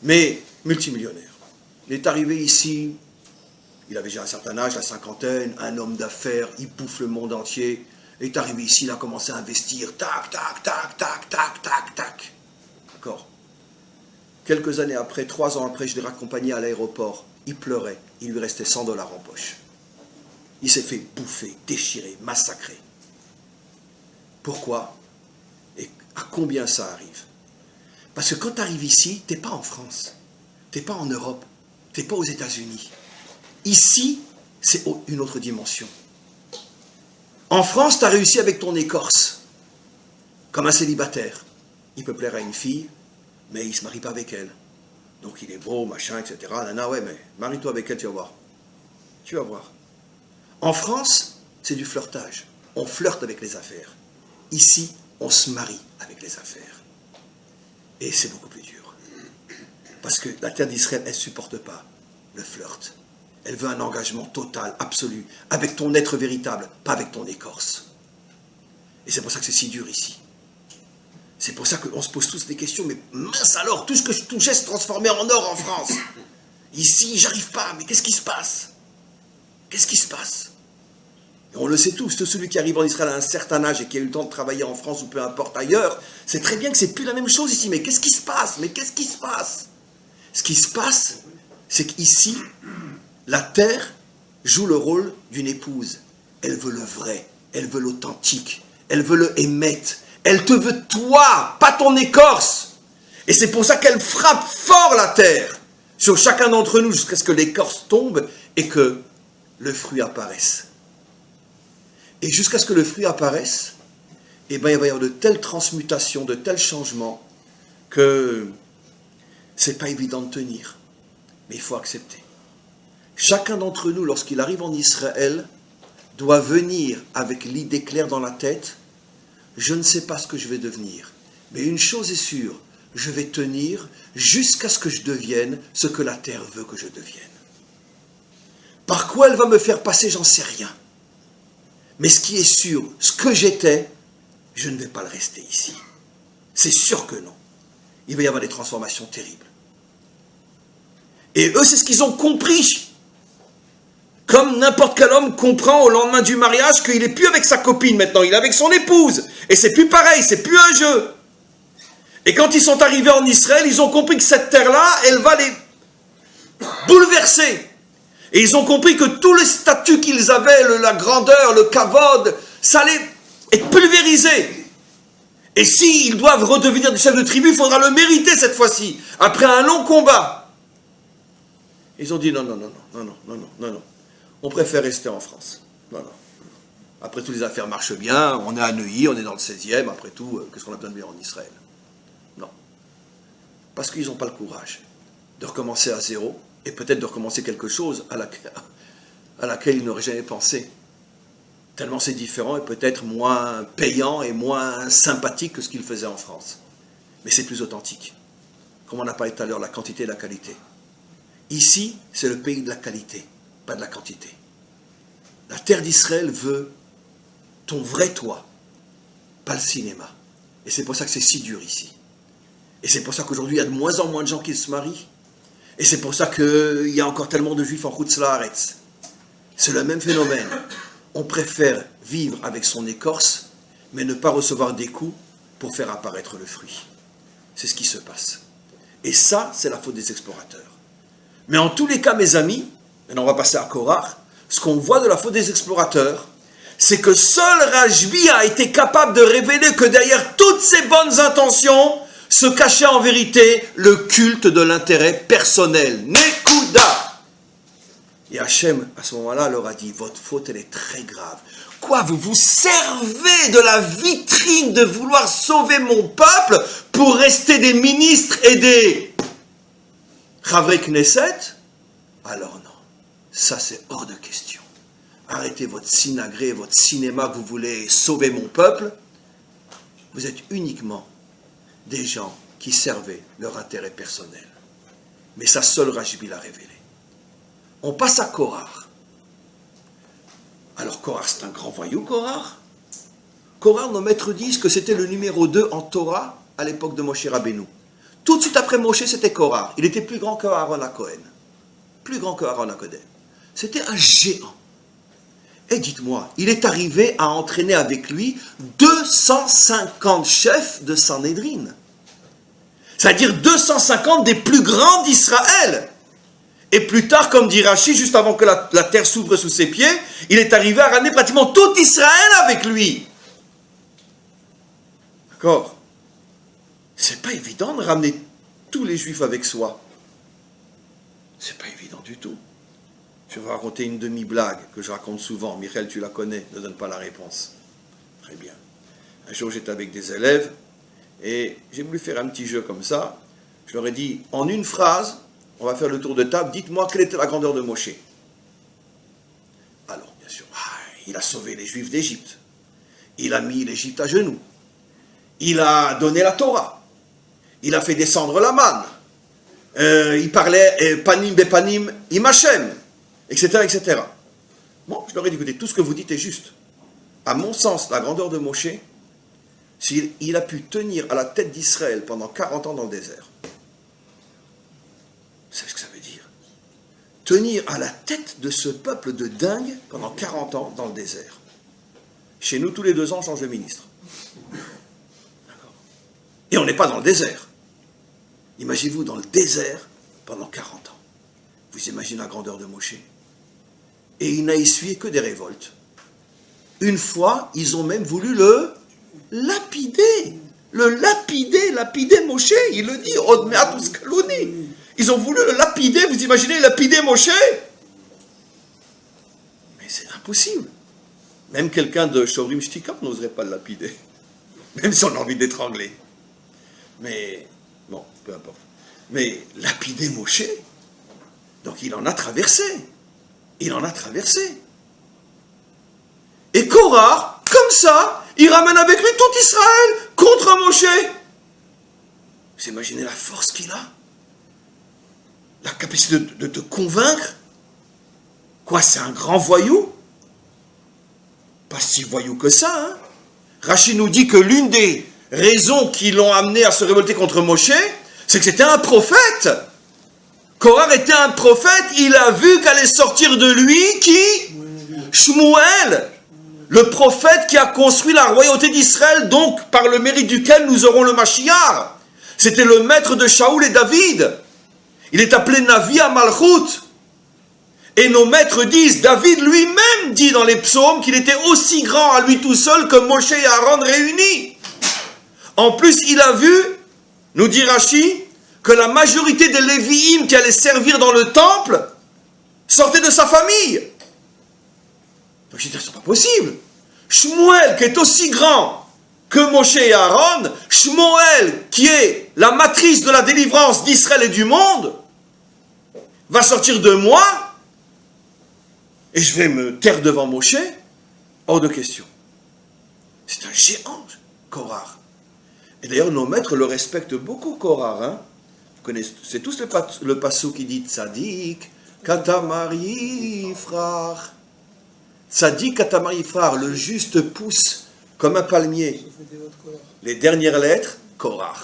Mais multimillionnaire. Il est arrivé ici, il avait déjà un certain âge, la cinquantaine, un homme d'affaires, il bouffe le monde entier. Il est arrivé ici, il a commencé à investir, tac, tac, tac, tac, tac, tac, tac. D'accord. Quelques années après, 3 ans après, je l'ai raccompagné à l'aéroport. Il pleurait, il lui restait $100 en poche. Il s'est fait bouffer, déchirer, massacrer. Pourquoi? Et à combien ça arrive? Parce que quand tu arrives ici, tu n'es pas en France, tu n'es pas en Europe, tu n'es pas aux États-Unis. Ici, c'est une autre dimension. En France, tu as réussi avec ton écorce, comme un célibataire. Il peut plaire à une fille, mais il ne se marie pas avec elle. Donc il est beau, machin, etc. Nana, ouais, mais marie-toi avec elle, tu vas voir. Tu vas voir. En France, c'est du flirtage. On flirte avec les affaires. Ici, on se marie avec les affaires. Et c'est beaucoup plus dur. Parce que la terre d'Israël, elle ne supporte pas le flirt. Elle veut un engagement total, absolu, avec ton être véritable, pas avec ton écorce. Et c'est pour ça que c'est si dur ici. C'est pour ça qu'on se pose tous des questions, mais mince alors, tout ce que je touchais se transformait en or en France. Ici, j'arrive pas, mais qu'est-ce qui se passe? Qu'est-ce qui se passe? Et on le sait tous, celui qui arrive en Israël à un certain âge et qui a eu le temps de travailler en France ou peu importe ailleurs, c'est très bien que c'est plus la même chose ici, mais qu'est-ce qui se passe? Mais qu'est-ce qui se passe? Ce qui se passe, c'est qu'ici, la terre joue le rôle d'une épouse. Elle veut le vrai, elle veut l'authentique, elle veut le émettre. Elle te veut toi, pas ton écorce. Et c'est pour ça qu'elle frappe fort la terre sur chacun d'entre nous jusqu'à ce que l'écorce tombe et que le fruit apparaisse. Et jusqu'à ce que le fruit apparaisse, eh ben, il va y avoir de telles transmutations, de tels changements que c'est pas évident de tenir. Mais il faut accepter. Chacun d'entre nous, lorsqu'il arrive en Israël, doit venir avec l'idée claire dans la tête. Je ne sais pas ce que je vais devenir, mais une chose est sûre, je vais tenir jusqu'à ce que je devienne ce que la terre veut que je devienne. Par quoi elle va me faire passer, j'en sais rien. Mais ce qui est sûr, ce que j'étais, je ne vais pas le rester ici. C'est sûr que non. Il va y avoir des transformations terribles. Et eux, c'est ce qu'ils ont compris. Comme n'importe quel homme comprend au lendemain du mariage qu'il n'est plus avec sa copine maintenant, il est avec son épouse. Et c'est plus pareil, c'est plus un jeu. Et quand ils sont arrivés en Israël, ils ont compris que cette terre-là, elle va les bouleverser. Et ils ont compris que tous les statuts qu'ils avaient, la grandeur, le kavod, ça allait être pulvérisé. Et s'ils doivent redevenir des chefs de tribu, il faudra le mériter cette fois-ci, après un long combat. Ils ont dit non, on préfère rester en France. Non. Après tout, les affaires marchent bien, on est à Neuilly, on est dans le 16e, après tout, qu'est-ce qu'on a besoin de venir en Israël? Non. Parce qu'ils n'ont pas le courage de recommencer à zéro, et peut-être de recommencer quelque chose à laquelle ils n'auraient jamais pensé. Tellement c'est différent et peut-être moins payant et moins sympathique que ce qu'ils faisaient en France. Mais c'est plus authentique. Comme on a parlé tout à l'heure, la quantité et la qualité. Ici, c'est le pays de la qualité, pas de la quantité. La terre d'Israël veut ton vrai toi, pas le cinéma. Et c'est pour ça que c'est si dur ici. Et c'est pour ça qu'aujourd'hui, il y a de moins en moins de gens qui se marient. Et c'est pour ça qu'il y a encore tellement de juifs en Chutz La'aretz. C'est le même phénomène. On préfère vivre avec son écorce, mais ne pas recevoir des coups pour faire apparaître le fruit. C'est ce qui se passe. Et ça, c'est la faute des explorateurs. Mais en tous les cas, mes amis, maintenant on va passer à Korach, ce qu'on voit de la faute des explorateurs, c'est que seul Rashbi a été capable de révéler que derrière toutes ces bonnes intentions se cachait en vérité le culte de l'intérêt personnel. Nekuda. Et Hachem, à ce moment-là, leur a dit, votre faute, elle est très grave. Quoi, vous vous servez de la vitrine de vouloir sauver mon peuple pour rester des ministres et des Chavrei Knesset? Alors non, ça c'est hors de question. Arrêtez votre sinagré, votre cinéma que vous voulez sauver mon peuple. Vous êtes uniquement des gens qui servaient leur intérêt personnel. Mais ça, seul Rashbi l'a révélé. On passe à Korach. Alors Korach, c'est un grand voyou, Korach. Korach, nos maîtres disent que c'était le numéro 2 en Torah à l'époque de Moshe Rabbeinu. Tout de suite après Moshe, c'était Korach. Il était plus grand que Aaron HaKohen. Plus grand que Aaron HaKohen. C'était un géant. Et dites-moi, il est arrivé à entraîner avec lui 250 chefs de Sanhédrin. C'est-à-dire 250 des plus grands d'Israël. Et plus tard, comme dit Rashi, juste avant que la terre s'ouvre sous ses pieds, il est arrivé à ramener pratiquement tout Israël avec lui. D'accord? C'est pas évident de ramener tous les Juifs avec soi. C'est pas évident du tout. Je vais vous raconter une demi-blague que je raconte souvent. Michael, tu la connais, ne donne pas la réponse. Très bien. Un jour, j'étais avec des élèves et j'ai voulu faire un petit jeu comme ça. Je leur ai dit, en une phrase, on va faire le tour de table, dites-moi quelle était la grandeur de Moshe. Alors, bien sûr, il a sauvé les Juifs d'Égypte. Il a mis l'Égypte à genoux. Il a donné la Torah. Il a fait descendre la manne. Il parlait panim bepanim im Hashem, etc., etc. Bon, je leur ai dit, écoutez, tout ce que vous dites est juste. À mon sens, la grandeur de Moshe, s'il a pu tenir à la tête d'Israël pendant 40 ans dans le désert. Vous savez ce que ça veut dire? Tenir à la tête de ce peuple de dingue pendant 40 ans dans le désert. Chez nous, tous les 2 ans, on change de ministre. D'accord. Et on n'est pas dans le désert. Imaginez-vous dans le désert pendant 40 ans. Vous imaginez la grandeur de Moshe? Et il n'a essuyé que des révoltes. Une fois, ils ont même voulu le lapider. Lapider Moshe. Il le dit, Odmeatus Kaluni. Ils ont voulu le lapider, vous imaginez lapider Moshe? Mais c'est impossible. Même quelqu'un de Shomrim Shtika n'oserait pas le lapider. Même si on a envie d'étrangler. Mais, bon, peu importe. Mais lapider Moshe, donc il en a traversé. Il en a traversé. Et Korach, comme ça, il ramène avec lui tout Israël contre Moshe. Vous imaginez la force qu'il a? La capacité de te convaincre? Quoi, c'est un grand voyou? Pas si voyou que ça, hein? Rashi nous dit que l'une des raisons qui l'ont amené à se révolter contre Moshe, c'est que c'était un prophète. Korach était un prophète, il a vu qu'allait sortir de lui qui? Shmuel, le prophète qui a construit la royauté d'Israël, donc par le mérite duquel nous aurons le Mashiach. C'était le maître de Shaoul et David. Il est appelé Navi à Malchut. Et nos maîtres disent, David lui-même dit dans les psaumes qu'il était aussi grand à lui tout seul que Moshe et Aaron réunis. En plus, il a vu, nous dit Rashi, que la majorité des Lévi'im qui allaient servir dans le temple sortaient de sa famille. Donc j'ai dit, c'est pas possible. Shmuel, qui est aussi grand que Moshe et Aaron, Shmuel, qui est la matrice de la délivrance d'Israël et du monde, va sortir de moi et je vais me taire devant Moshe. Hors de question. C'est un géant, Korah. Et d'ailleurs, nos maîtres le respectent beaucoup, Korah. Hein. Vous connaissez, c'est tous le passou qui dit Tzadik, Katamari Yifrach. Tzadik, Katamari Yifrach, le juste pousse comme un palmier. Les dernières lettres, Korah.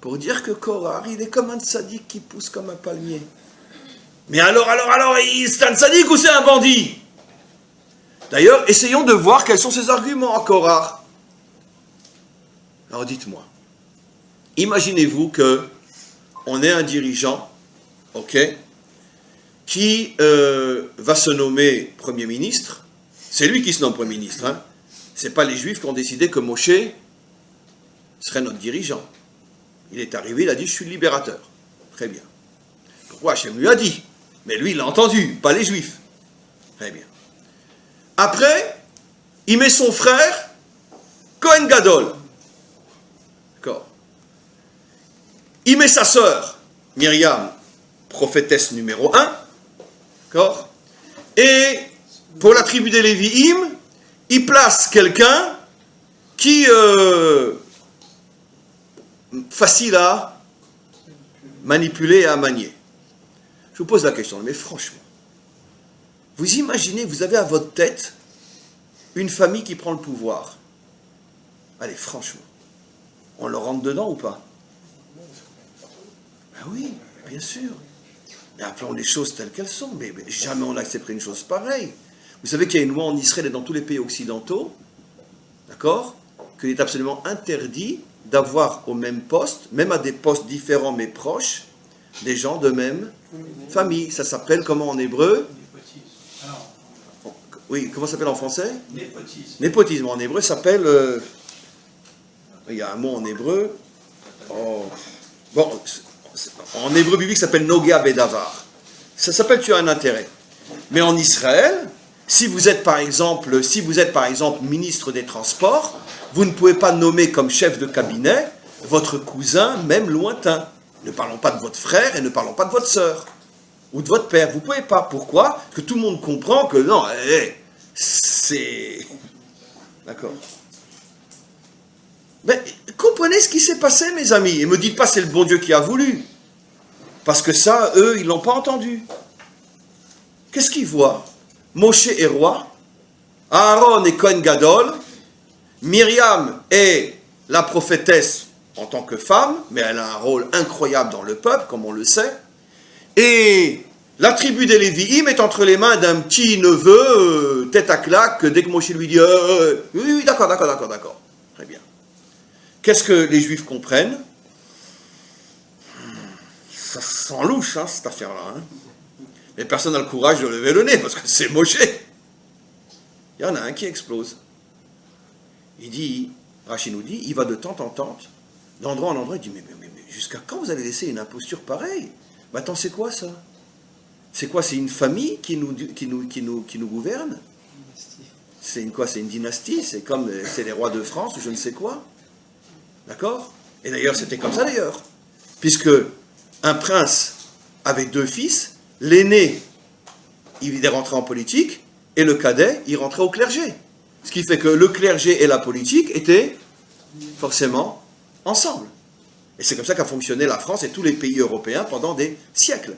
Pour dire que Korah, il est comme un tzadik qui pousse comme un palmier. Mais alors, c'est un tzadik ou c'est un bandit? D'ailleurs, essayons de voir quels sont ses arguments à Korah. Alors dites-moi, imaginez-vous que on est un dirigeant, ok, qui va se nommer Premier ministre. C'est lui qui se nomme Premier ministre. Hein. Ce n'est pas les Juifs qui ont décidé que Moshe serait notre dirigeant. Il est arrivé, il a dit « je suis le libérateur ». Très bien. Pourquoi Hachem lui a dit? Mais lui, il l'a entendu, pas les Juifs. Très bien. Après, il met son frère, Kohen Gadol. D'accord. Il met sa sœur, Myriam, prophétesse numéro 1. D'accord. Et pour la tribu des Lévi'im, il place quelqu'un qui facile à manipuler et à manier. Je vous pose la question, mais franchement, vous imaginez, vous avez à votre tête une famille qui prend le pouvoir. Allez, franchement, on leur rentre dedans ou pas? Ben oui, bien sûr. Mais appelons les choses telles qu'elles sont, mais jamais on n'accepterait une chose pareille. Vous savez qu'il y a une loi en Israël et dans tous les pays occidentaux, d'accord, qu'il est absolument interdit d'avoir au même poste, même à des postes différents mais proches, des gens de même famille. Ça s'appelle comment en hébreu? Oui, comment ça s'appelle en français? Népotisme. Népotisme. En hébreu, ça s'appelle... il y a un mot en hébreu. Oh. Bon, en hébreu biblique, ça s'appelle Nogea Bedavar. Ça s'appelle tu as un intérêt. Mais en Israël, si vous êtes par exemple ministre des Transports, vous ne pouvez pas nommer comme chef de cabinet votre cousin, même lointain. Ne parlons pas de votre frère et ne parlons pas de votre sœur. Ou de votre père. Vous ne pouvez pas. Pourquoi? Parce que tout le monde comprend que non, c'est... D'accord. Mais comprenez ce qui s'est passé, mes amis. Et ne me dites pas c'est le bon Dieu qui a voulu. Parce que ça, eux, ils ne l'ont pas entendu. Qu'est-ce qu'ils voient? Moshe est roi, Aaron est Kohen Gadol, Myriam est la prophétesse en tant que femme, mais elle a un rôle incroyable dans le peuple, comme on le sait. Et la tribu des Lévi'im est entre les mains d'un petit neveu, tête à claque, dès que Moshe lui dit oui, d'accord. Très bien. Qu'est-ce que les Juifs comprennent? Ça sent louche, hein, cette affaire-là. Hein. Mais personne n'a le courage de lever le nez, parce que c'est Moshe. Il y en a un qui explose. Il dit, Rachid nous dit, il va de temps en temps, d'endroit en endroit, il dit, mais jusqu'à quand vous allez laisser une imposture pareille? Mais attends, c'est quoi ça? C'est quoi? C'est une famille qui nous gouverne? C'est une quoi? C'est une dynastie? C'est comme c'est les rois de France ou je ne sais quoi? D'accord? Et d'ailleurs, c'était comme ça d'ailleurs. Puisque un prince avait 2 fils, l'aîné, il est rentré en politique, et le cadet, il rentrait au clergé. Ce qui fait que le clergé et la politique étaient forcément ensemble. Et c'est comme ça qu'a fonctionné la France et tous les pays européens pendant des siècles.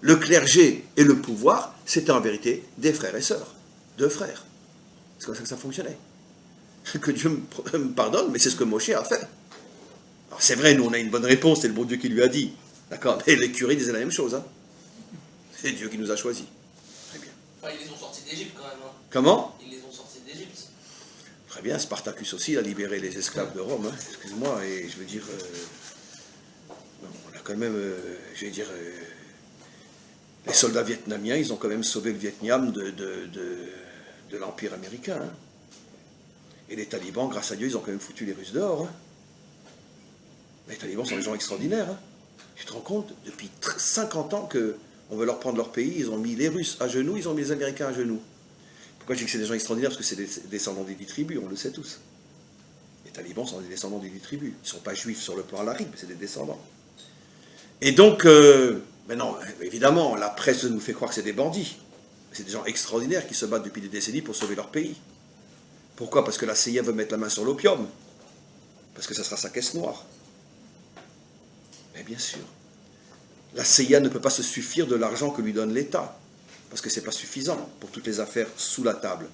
Le clergé et le pouvoir, c'était en vérité des frères et sœurs. 2 frères. C'est comme ça que ça fonctionnait. Que Dieu me pardonne, mais c'est ce que Moshe a fait. Alors c'est vrai, nous on a une bonne réponse, c'est le bon Dieu qui lui a dit. D'accord? Mais les curés disaient la même chose. Hein. C'est Dieu qui nous a choisis. Très bien. Enfin, ils les ont sortis d'Égypte quand même. Hein. Comment? Ils les ont sortis d'Égypte. Très bien, Spartacus aussi, il a libéré les esclaves de Rome. Hein. Excuse-moi, et je veux dire... on a quand même, les soldats vietnamiens, ils ont quand même sauvé le Vietnam de l'Empire américain. Hein. Et les talibans, grâce à Dieu, ils ont quand même foutu les Russes dehors. Hein. Les talibans sont des gens extraordinaires. Hein. Tu te rends compte, depuis 50 ans qu'on veut leur prendre leur pays, ils ont mis les Russes à genoux, ils ont mis les Américains à genoux. Pourquoi je dis que c'est des gens extraordinaires? Parce que c'est des descendants des 10 tribus, on le sait tous. Les talibans sont des descendants des 10 tribus. Ils ne sont pas juifs sur le plan alarique, mais c'est des descendants. Et donc, maintenant, évidemment, la presse nous fait croire que c'est des bandits. C'est des gens extraordinaires qui se battent depuis des décennies pour sauver leur pays. Pourquoi? Parce que la CIA veut mettre la main sur l'opium. Parce que ça sera sa caisse noire. Mais bien sûr. La CIA ne peut pas se suffire de l'argent que lui donne l'État. Parce que ce n'est pas suffisant pour toutes les affaires sous la table.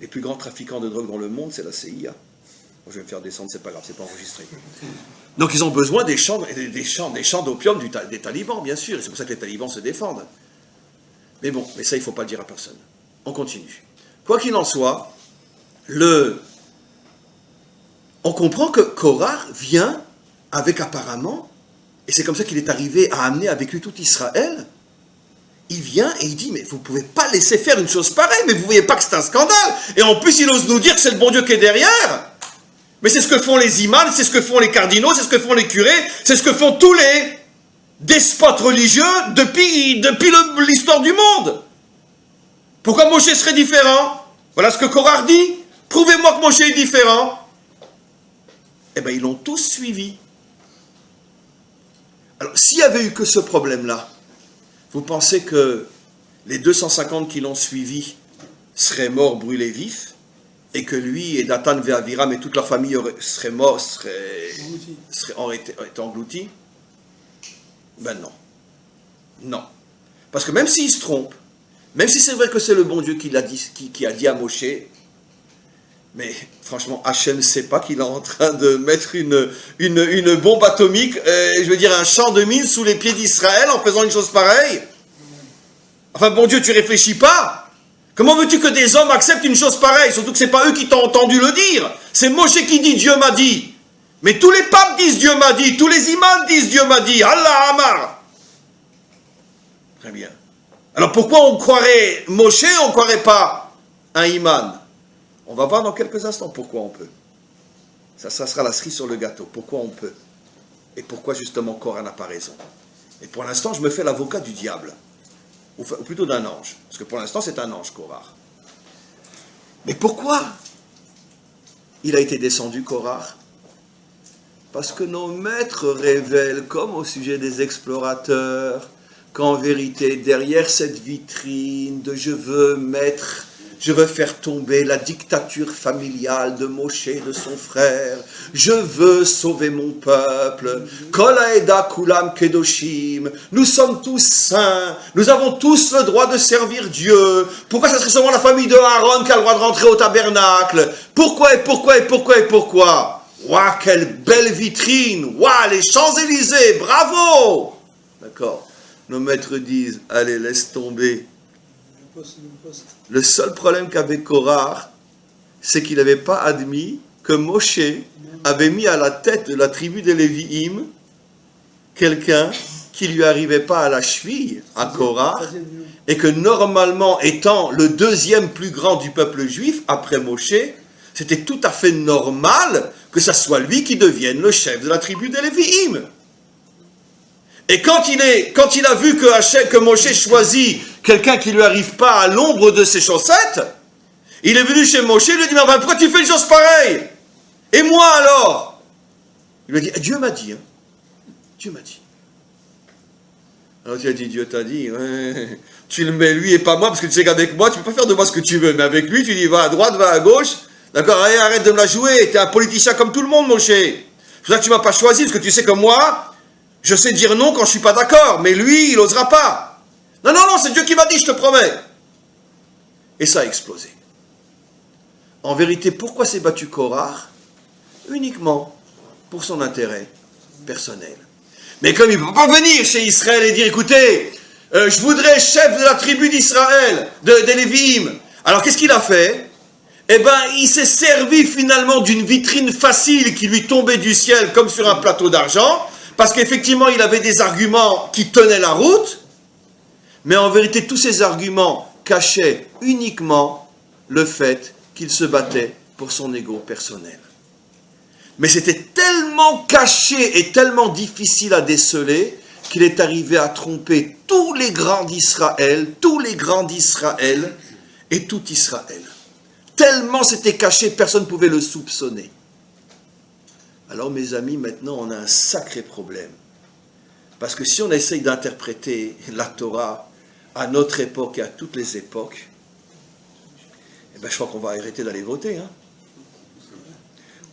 Les plus grands trafiquants de drogue dans le monde, c'est la CIA. Moi, je vais me faire descendre, c'est pas grave, c'est pas enregistré. Donc ils ont besoin des champs d'opium des talibans, bien sûr. Et c'est pour ça que les talibans se défendent. Mais bon, mais ça, il ne faut pas le dire à personne. On continue. Quoi qu'il en soit, on comprend que Korah vient avec apparemment, et c'est comme ça qu'il est arrivé à amener avec lui tout Israël. Il vient et il dit, mais vous ne pouvez pas laisser faire une chose pareille, mais vous ne voyez pas que c'est un scandale. Et en plus, il ose nous dire que c'est le bon Dieu qui est derrière. Mais c'est ce que font les imams, c'est ce que font les cardinaux, c'est ce que font les curés, c'est ce que font tous les despotes religieux depuis l'histoire du monde. Pourquoi Moshe serait différent? Voilà ce que Korah dit. Prouvez-moi que Moshe est différent. Eh bien, ils l'ont tous suivi. Alors, s'il n'y avait eu que ce problème-là, vous pensez que les 250 qui l'ont suivi seraient morts brûlés vifs, et que lui et Dathan et Aviram et toute leur famille seraient morts, auraient été engloutis? Ben non. Non. Parce que même s'il se trompe, même si c'est vrai que c'est le bon Dieu qui a dit à Moshe, mais franchement, Hachem ne sait pas qu'il est en train de mettre une bombe atomique, je veux dire un champ de mine sous les pieds d'Israël en faisant une chose pareille. Enfin, bon Dieu, tu réfléchis pas? Comment veux-tu que des hommes acceptent une chose pareille? Surtout que ce n'est pas eux qui t'ont entendu le dire. C'est Moshe qui dit Dieu m'a dit. Mais tous les papes disent Dieu m'a dit. Tous les imams disent Dieu m'a dit. Allah Amar. Très bien. Alors pourquoi on croirait Moshe, on ne croirait pas un imam? On va voir dans quelques instants pourquoi on peut. Ça sera la cerise sur le gâteau. Pourquoi on peut? Et pourquoi justement Korah n'a pas raison? Et pour l'instant, je me fais l'avocat du diable. Ou plutôt d'un ange. Parce que pour l'instant, c'est un ange, Korah. Mais pourquoi il a été descendu, Korah? Parce que nos maîtres révèlent, comme au sujet des explorateurs, qu'en vérité, derrière cette vitrine de je veux faire tomber la dictature familiale de Moshe et de son frère. Je veux sauver mon peuple. Kol haeda kulam kedoshim. Nous sommes tous saints. Nous avons tous le droit de servir Dieu. Pourquoi ça serait seulement la famille de Aaron qui a le droit de rentrer au tabernacle? Pourquoi et pourquoi et pourquoi et pourquoi? Ouah, quelle belle vitrine! Ouah, les Champs-Élysées! Bravo! D'accord. Nos maîtres disent, allez, laisse tomber. Le seul problème qu'avait Korah, c'est qu'il n'avait pas admis que Moshe avait mis à la tête de la tribu des Lévi'im quelqu'un qui lui arrivait pas à la cheville, à Korah, et que normalement, étant le deuxième plus grand du peuple juif, après Moshe, c'était tout à fait normal que ça soit lui qui devienne le chef de la tribu des Lévi'im. Et quand il a vu que Moshe choisit quelqu'un qui ne lui arrive pas à l'ombre de ses chaussettes, il est venu chez Moshe et lui a dit, mais pourquoi tu fais une chose pareille? Et moi alors? Il lui a dit, Dieu m'a dit. Hein. Dieu m'a dit. Alors tu as dit, Dieu t'a dit, ouais, tu le mets lui et pas moi, parce que tu sais qu'avec moi, tu ne peux pas faire de moi ce que tu veux, mais avec lui, tu dis, va à droite, va à gauche, d'accord, allez, arrête de me la jouer, tu es un politicien comme tout le monde, Moshe. C'est pour ça que tu ne m'as pas choisi, parce que tu sais que moi, je sais dire non quand je ne suis pas d'accord, mais lui, il n'osera pas. Non, c'est Dieu qui m'a dit, je te promets. Et ça a explosé. En vérité, pourquoi s'est battu Korah? Uniquement pour son intérêt personnel. Mais comme il ne peut pas venir chez Israël et dire, écoutez, je voudrais chef de la tribu d'Israël, des Lévi'im. Alors qu'est-ce qu'il a fait? Eh bien, il s'est servi finalement d'une vitrine facile qui lui tombait du ciel comme sur un plateau d'argent, parce qu'effectivement, il avait des arguments qui tenaient la route, mais en vérité, tous ces arguments cachaient uniquement le fait qu'il se battait pour son ego personnel. Mais c'était tellement caché et tellement difficile à déceler qu'il est arrivé à tromper tous les grands d'Israël et tout Israël. Tellement c'était caché, personne ne pouvait le soupçonner. Alors mes amis, maintenant on a un sacré problème. Parce que si on essaye d'interpréter la Torah à notre époque et à toutes les époques, eh ben, je crois qu'on va arrêter d'aller voter. Hein.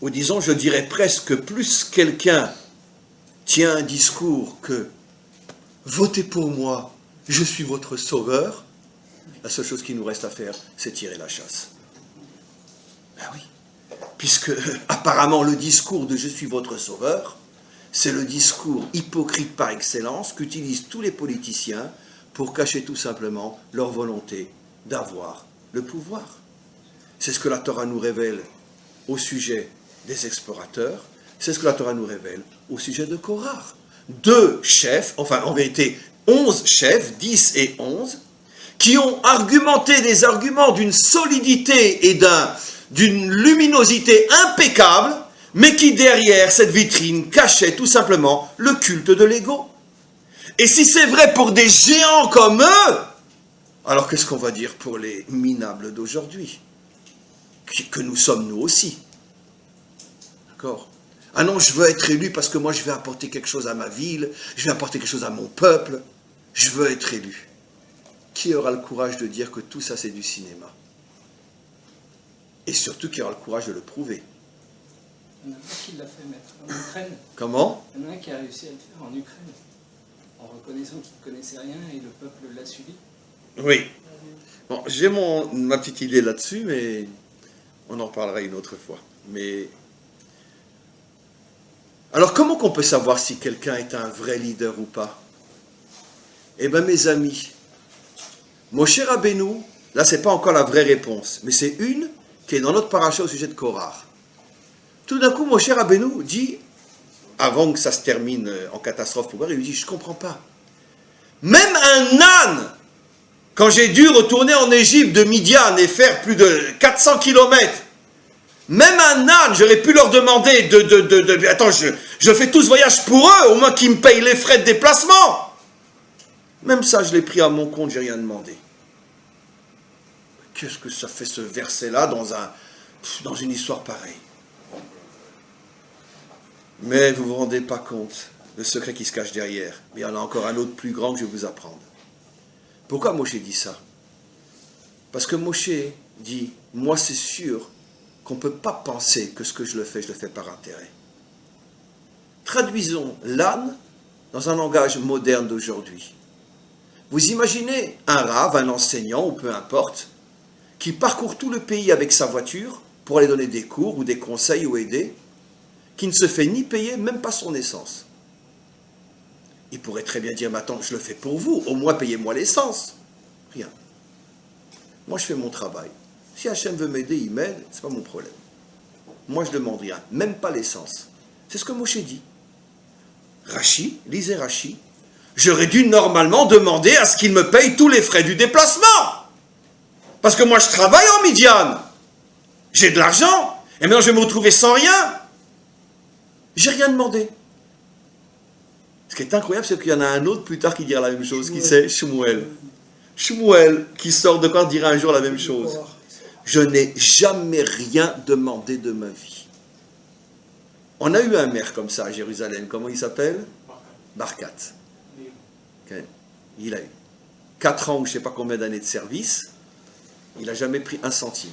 Ou disons, je dirais presque que plus quelqu'un tient un discours que « votez pour moi, je suis votre sauveur », la seule chose qui nous reste à faire, c'est tirer la chasse. Ben oui, puisque apparemment le discours de « je suis votre sauveur », c'est le discours hypocrite par excellence qu'utilisent tous les politiciens pour cacher tout simplement leur volonté d'avoir le pouvoir. C'est ce que la Torah nous révèle au sujet des explorateurs, c'est ce que la Torah nous révèle au sujet de Korah. 2 chefs, enfin en vérité 11 chefs, 10 et 11, qui ont argumenté des arguments d'une solidité et d'une luminosité impeccable, mais qui derrière cette vitrine cachaient tout simplement le culte de l'ego. Et si c'est vrai pour des géants comme eux, alors qu'est-ce qu'on va dire pour les minables d'aujourd'hui, que nous sommes nous aussi? D'accord? Ah non, je veux être élu parce que moi je vais apporter quelque chose à ma ville, je vais apporter quelque chose à mon peuple, je veux être élu. Qui aura le courage de dire que tout ça c'est du cinéma? Et surtout qui aura le courage de le prouver? Il y en a un qui l'a fait mettre en Ukraine. Comment? Il y en a un qui a réussi à le faire en Ukraine, en reconnaissant qu'il ne connaissait rien et le peuple l'a suivi. Oui. Bon, j'ai ma petite idée là-dessus, mais on en parlera une autre fois. Mais alors, comment qu'on peut savoir si quelqu'un est un vrai leader ou pas? Eh bien, mes amis, Moshe Rabbeinu, là, c'est pas encore la vraie réponse, mais c'est une qui est dans notre paracha au sujet de Korah. Tout d'un coup, Moshe Rabbeinu dit, avant que ça se termine en catastrophe pour voir, il lui dit, je ne comprends pas. Même un âne, quand j'ai dû retourner en Égypte de Midian et faire plus de 400 kilomètres, même un âne, j'aurais pu leur demander attends, je fais tout ce voyage pour eux, au moins qu'ils me payent les frais de déplacement. Même ça, je l'ai pris à mon compte, j'ai rien demandé. Qu'est-ce que ça fait ce verset-là dans une histoire pareille? Mais vous ne vous rendez pas compte le secret qui se cache derrière. Mais il y en a encore un autre plus grand que je vais vous apprendre. Pourquoi Moshe dit ça? Parce que Moshe dit, moi c'est sûr qu'on ne peut pas penser que ce que je le fais par intérêt. Traduisons l'âne dans un langage moderne d'aujourd'hui. Vous imaginez un rave, un enseignant, ou peu importe, qui parcourt tout le pays avec sa voiture pour aller donner des cours ou des conseils ou aider, qui ne se fait ni payer, même pas son essence. Il pourrait très bien dire, mais attends, je le fais pour vous, au moins payez-moi l'essence. Rien. Moi, je fais mon travail. Si Hachem veut m'aider, il m'aide, c'est pas mon problème. Moi, je ne demande rien, même pas l'essence. C'est ce que Moshe dit. Rashi, lisez Rashi, j'aurais dû normalement demander à ce qu'il me paye tous les frais du déplacement. Parce que moi, je travaille en Midian. J'ai de l'argent. Et maintenant, je vais me retrouver sans rien. J'ai rien demandé. Ce qui est incroyable, c'est qu'il y en a un autre plus tard qui dira la même chose, qui c'est Shmuel. Shmuel, qui sort de quand dira un jour la même chose. Je n'ai jamais rien demandé de ma vie. On a eu un maire comme ça à Jérusalem. Comment il s'appelle? Barkat. Okay. Il a eu 4 ans ou je ne sais pas combien d'années de service. Il n'a jamais pris un centime.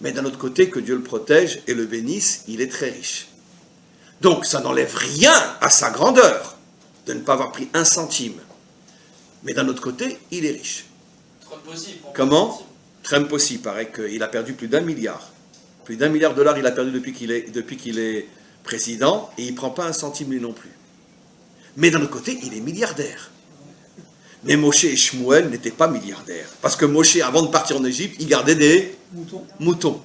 Mais d'un autre côté, que Dieu le protège et le bénisse, il est très riche. Donc, ça n'enlève rien à sa grandeur de ne pas avoir pris un centime. Mais d'un autre côté, il est riche. Trump aussi. Comment? Trump aussi, il paraît qu'il a perdu plus d'1 milliard. Plus d'1 milliard de dollars, il a perdu depuis qu'il est président, et il ne prend pas un centime lui non plus. Mais d'un autre côté, il est milliardaire. Mais Moshe et Shmuel n'étaient pas milliardaires. Parce que Moshe, avant de partir en Égypte, il gardait des moutons.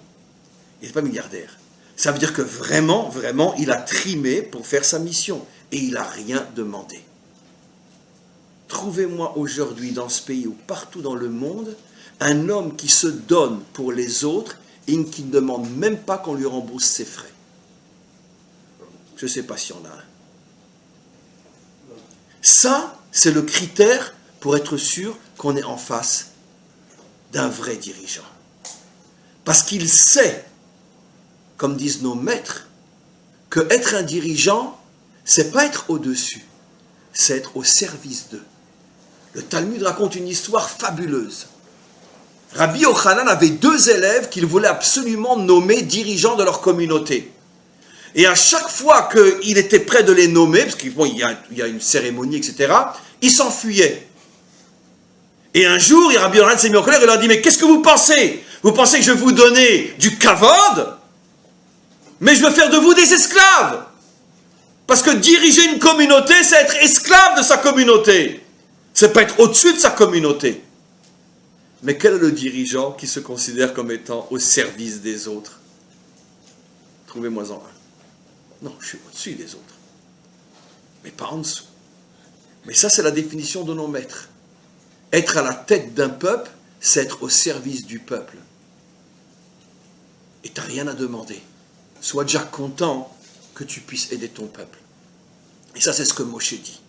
Il n'était pas milliardaire. Ça veut dire que vraiment, vraiment, il a trimé pour faire sa mission. Et il n'a rien demandé. Trouvez-moi aujourd'hui dans ce pays ou partout dans le monde, un homme qui se donne pour les autres et qui ne demande même pas qu'on lui rembourse ses frais. Je ne sais pas s'il y en a un. Ça, c'est le critère pour être sûr qu'on est en face d'un vrai dirigeant. Parce qu'il sait, comme disent nos maîtres, que être un dirigeant, c'est pas être au-dessus, c'est être au service d'eux. Le Talmud raconte une histoire fabuleuse. Rabbi Yochanan avait 2 élèves qu'il voulait absolument nommer dirigeants de leur communauté. Et à chaque fois qu'il était prêt de les nommer, parce qu'il y a une cérémonie, etc., il s'enfuyait. Et un jour, Rabbi Yochanan s'est mis en colère et leur a dit « Mais qu'est-ce que vous pensez? Vous pensez que je vais vous donner du kavod? Mais je veux faire de vous des esclaves. Parce que diriger une communauté, c'est être esclave de sa communauté. C'est pas être au-dessus de sa communauté. Mais quel est le dirigeant qui se considère comme étant au service des autres? Trouvez-moi-en un. Non, je suis au-dessus des autres. Mais pas en dessous. Mais ça, c'est la définition de nos maîtres. Être à la tête d'un peuple, c'est être au service du peuple. Et tu n'as rien à demander. Sois déjà content que tu puisses aider ton peuple. Et ça, c'est ce que Moshe dit.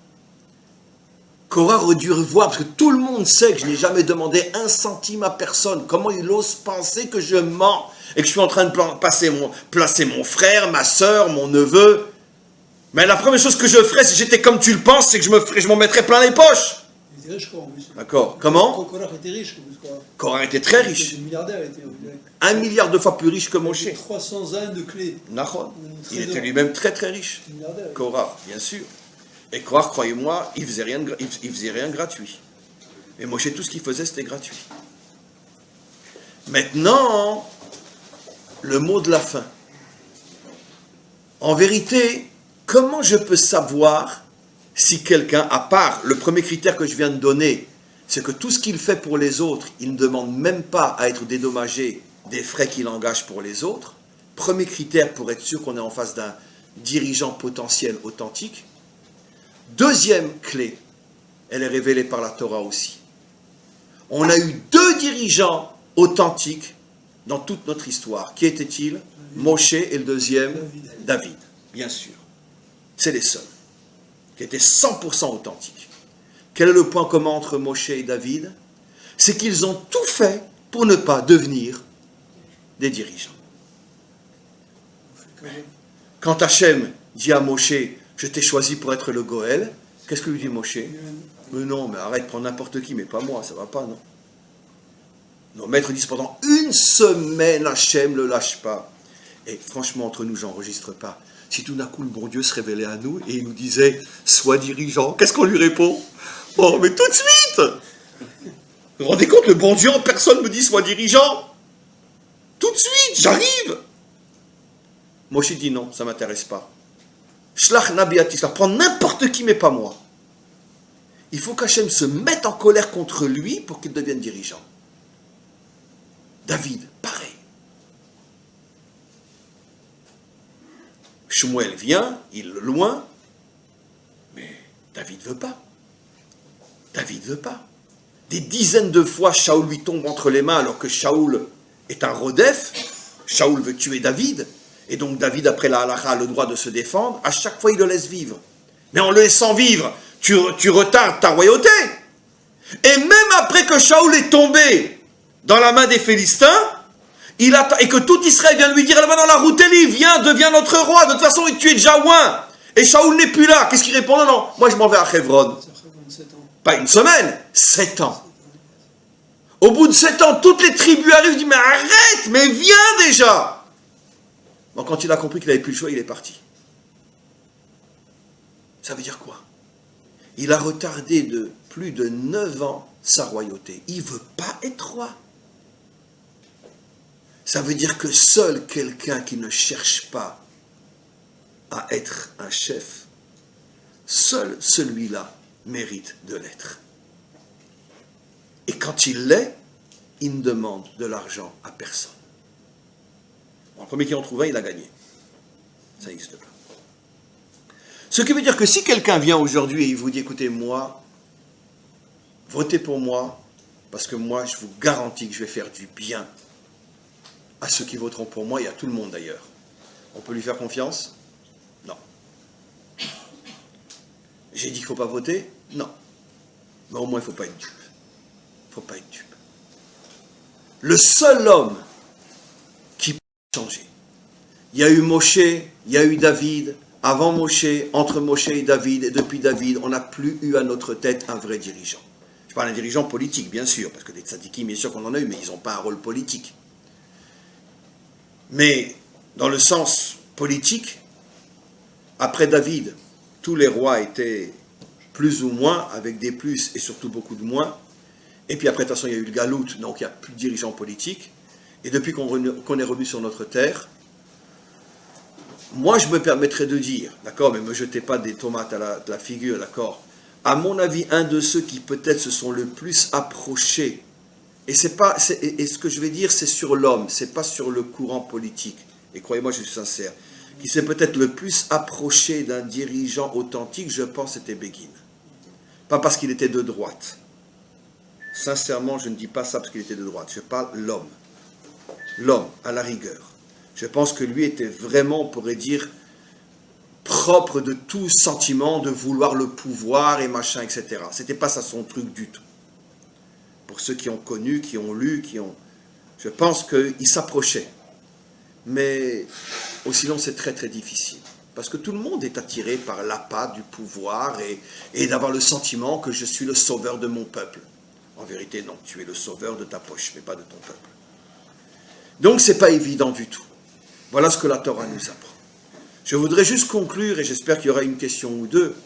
Korah aurait dû revoir, parce que tout le monde sait que je n'ai jamais demandé 1 centime à personne. Comment il ose penser que je mens et que je suis en train de placer mon frère, ma soeur, mon neveu? Mais la première chose que je ferais, si j'étais comme tu le penses, c'est que je m'en mettrais plein les poches. Il était riche, quoi, en plus. D'accord. Comment? Korah était riche, quoi. Korah était très Il riche. était milliardaire, il était. 1 milliard de fois plus riche que Moshe. 300 ans de clés. Nahon. Il était lui-même très très riche. Milliardaire. Korah, bien sûr. Et Korah, croyez-moi, il faisait rien gratuit. Et Moshe, tout ce qu'il faisait, c'était gratuit. Maintenant, le mot de la fin. En vérité, comment je peux savoir si quelqu'un, à part le premier critère que je viens de donner, c'est que tout ce qu'il fait pour les autres, il ne demande même pas à être dédommagé des frais qu'il engage pour les autres. Premier critère pour être sûr qu'on est en face d'un dirigeant potentiel authentique. Deuxième clé, elle est révélée par la Torah aussi. On a eu 2 dirigeants authentiques dans toute notre histoire. Qui étaient-ils? Moshe et le deuxième, David, bien sûr. C'est les seuls qui étaient 100% authentiques. Quel est le point commun entre Moshe et David? C'est qu'ils ont tout fait pour ne pas devenir des dirigeants. Quand Hachem dit à Moshe, je t'ai choisi pour être le Goël, qu'est-ce que lui dit Moshe? Mais non, mais arrête, prends n'importe qui, mais pas moi, ça va pas, non? Nos maîtres disent pendant 1 semaine, Hachem ne le lâche pas. Et franchement, entre nous, j'enregistre pas. Si tout d'un coup le bon Dieu se révélait à nous et il nous disait, sois dirigeant, qu'est-ce qu'on lui répond? Oh, mais tout de suite! Vous vous rendez compte, le bon Dieu en personne me dit, sois dirigeant? Tout de suite, j'arrive! Moshe dit non, ça ne m'intéresse pas. Shlach Nabi Atisla, prends n'importe qui, mais pas moi. Il faut qu'Hachem se mette en colère contre lui pour qu'il devienne dirigeant. David, pareil. Shmuel vient, il le loin, mais David ne veut pas. David ne veut pas. Des dizaines de fois, Shaoul lui tombe entre les mains alors que Shaoul est un rodef. Shaoul veut tuer David. Et donc David, après la halakha, a le droit de se défendre. À chaque fois, il le laisse vivre. Mais en le laissant vivre, tu retardes ta royauté. Et même après que Shaoul est tombé dans la main des Philistins, il attend, et que tout Israël vient lui dire, là-bas dans la route, Élie, viens, deviens notre roi. De toute façon, tu es déjà loin. Et Shaoul n'est plus là. Qu'est-ce qu'il répond? Non, non, moi je m'en vais à Hebron. Pas 1 semaine, 7 ans. Au bout de 7 ans, toutes les tribus arrivent, ils disent, mais arrête, mais viens déjà. Donc quand il a compris qu'il n'avait plus le choix, il est parti. Ça veut dire quoi? Il a retardé de plus de 9 ans sa royauté. Il ne veut pas être roi. Ça veut dire que seul quelqu'un qui ne cherche pas à être un chef, seul celui-là mérite de l'être. Et quand il l'est, il ne demande de l'argent à personne. Bon, le premier qui en trouve un, il a gagné. Ça n'existe pas. Ce qui veut dire que si quelqu'un vient aujourd'hui et il vous dit, écoutez, moi, votez pour moi, parce que moi, je vous garantis que je vais faire du bien à ceux qui voteront pour moi et à tout le monde d'ailleurs. On peut lui faire confiance? Non. J'ai dit qu'il ne faut pas voter? Non. Mais au moins, il ne faut pas être dupe. Il ne faut pas être dupe. Le seul homme qui peut changer. Il y a eu Moshe, il y a eu David, avant Moshe, entre Moshe et David, et depuis David, on n'a plus eu à notre tête un vrai dirigeant. Je parle d'un dirigeant politique, bien sûr, parce que des tzadikim, bien sûr qu'on en a eu, mais ils n'ont pas un rôle politique. Mais dans le sens politique, après David, tous les rois étaient plus ou moins, avec des plus et surtout beaucoup de moins. Et puis après, de toute façon, il y a eu le Galout, donc il n'y a plus de dirigeants politiques. Et depuis qu'on est revenu sur notre terre, moi je me permettrais de dire, d'accord, mais ne me jetez pas des tomates à la figure, d'accord, à mon avis, un de ceux qui peut-être se sont le plus approchés, et ce que je vais dire, c'est sur l'homme, c'est pas sur le courant politique, et croyez-moi, je suis sincère, qui s'est peut-être le plus approché d'un dirigeant authentique, je pense, c'était Begin. Pas parce qu'il était de droite. Sincèrement, je ne dis pas ça parce qu'il était de droite, je parle l'homme. L'homme, à la rigueur. Je pense que lui était vraiment, on pourrait dire, propre de tout sentiment de vouloir le pouvoir et machin, etc. C'était pas ça son truc du tout. Pour ceux qui ont connu, qui ont lu, je pense qu'il s'approchait. Mais au sinon, c'est très très difficile. Parce que tout le monde est attiré par l'appât du pouvoir et d'avoir le sentiment que je suis le sauveur de mon peuple. En vérité, non, tu es le sauveur de ta poche, mais pas de ton peuple. Donc, ce n'est pas évident du tout. Voilà ce que la Torah nous apprend. Je voudrais juste conclure, et j'espère qu'il y aura une question ou deux,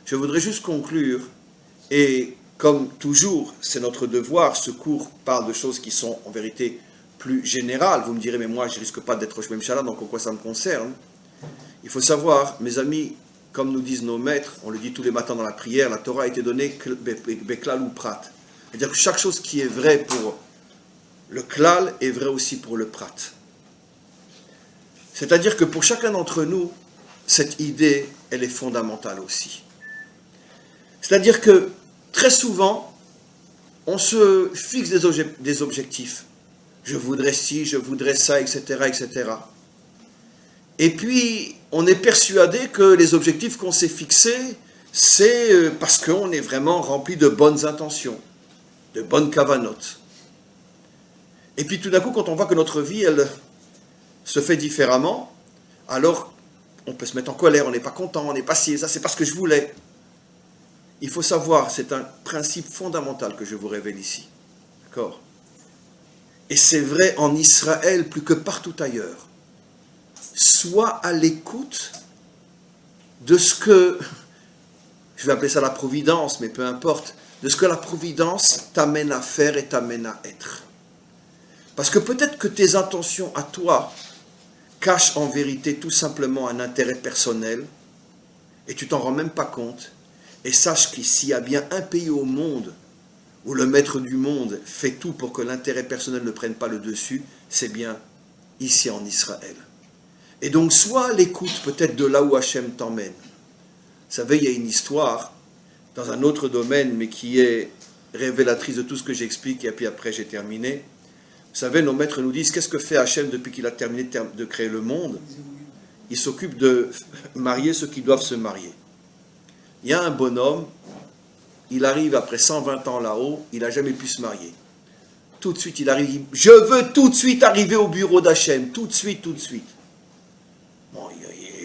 je voudrais juste conclure, et comme toujours, c'est notre devoir, ce cours parle de choses qui sont en vérité plus générales. Vous me direz, mais moi, je ne risque pas d'être Rosh Memshala, donc en quoi ça me concerne? Il faut savoir, mes amis, comme nous disent nos maîtres, on le dit tous les matins dans la prière, la Torah a été donnée beklal ou prat. C'est-à-dire que chaque chose qui est vraie pour le klal est vraie aussi pour le prat. C'est-à-dire que pour chacun d'entre nous, cette idée, elle est fondamentale aussi. C'est-à-dire que très souvent, on se fixe des objectifs. Je voudrais ci, je voudrais ça, etc., etc. Et puis, on est persuadé que les objectifs qu'on s'est fixés, c'est parce qu'on est vraiment rempli de bonnes intentions, de bonnes kavanotes. Et puis tout d'un coup, quand on voit que notre vie, elle se fait différemment, alors on peut se mettre en colère, on n'est pas content, on n'est pas si, ça c'est pas ce que je voulais. Il faut savoir, c'est un principe fondamental que je vous révèle ici. D'accord? Et c'est vrai en Israël plus que partout ailleurs. Sois à l'écoute de ce que, je vais appeler ça la providence, mais peu importe, de ce que la providence t'amène à faire et t'amène à être. Parce que peut-être que tes intentions à toi cachent en vérité tout simplement un intérêt personnel et tu t'en rends même pas compte. Et sache qu'ici, il y a bien un pays au monde où le maître du monde fait tout pour que l'intérêt personnel ne prenne pas le dessus, c'est bien ici en Israël. Et donc, sois à l'écoute peut-être de là où Hachem t'emmène. Vous savez, il y a une histoire dans un autre domaine, mais qui est révélatrice de tout ce que j'explique, et puis après j'ai terminé. Vous savez, nos maîtres nous disent, qu'est-ce que fait Hachem depuis qu'il a terminé de créer le monde? Il s'occupe de marier ceux qui doivent se marier. Il y a un bonhomme, il arrive après 120 ans là-haut, il n'a jamais pu se marier. Tout de suite, il arrive, je veux tout de suite arriver au bureau d'Hachem, tout de suite, tout de suite. Bon,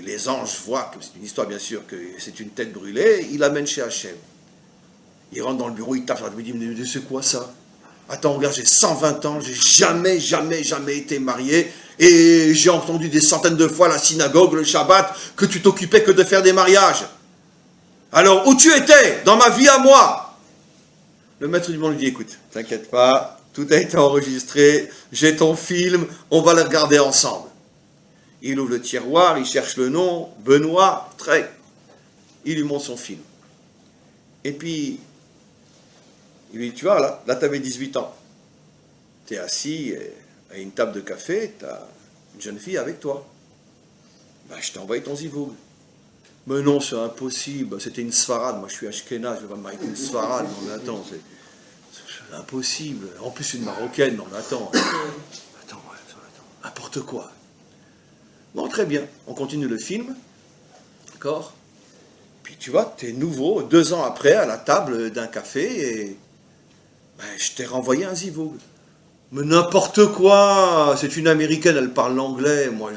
les anges voient, que c'est une histoire bien sûr, que c'est une tête brûlée, il l'amène chez Hachem. Il rentre dans le bureau, il tape, il dit, mais c'est quoi ça? Attends, regarde, j'ai 120 ans, j'ai jamais été marié, et j'ai entendu des centaines de fois à la synagogue, le Shabbat, que tu t'occupais que de faire des mariages. Alors, où tu étais? Dans ma vie à moi? Le maître du monde lui dit, écoute, t'inquiète pas, tout a été enregistré, j'ai ton film, on va le regarder ensemble. Il ouvre le tiroir, il cherche le nom, Benoît, il lui montre son film. Et puis, il lui dit, tu vois, là tu avais 18 ans. Tu es assis à une table de café, tu as une jeune fille avec toi. Ben, je t'ai envoyé ton zivoug. Mais non, c'est impossible, c'était une sfarade, moi je suis ashkénaze, je vais me marier avec une sfarade, non mais attends, c'est impossible. En plus une marocaine, non mais attends, n'importe quoi. Bon, très bien, on continue le film, d'accord? Puis tu vois, tu es nouveau, 2 ans après, à la table d'un café, et ben, je t'ai renvoyé un zivug. Mais n'importe quoi, c'est une américaine, elle parle l'anglais, moi,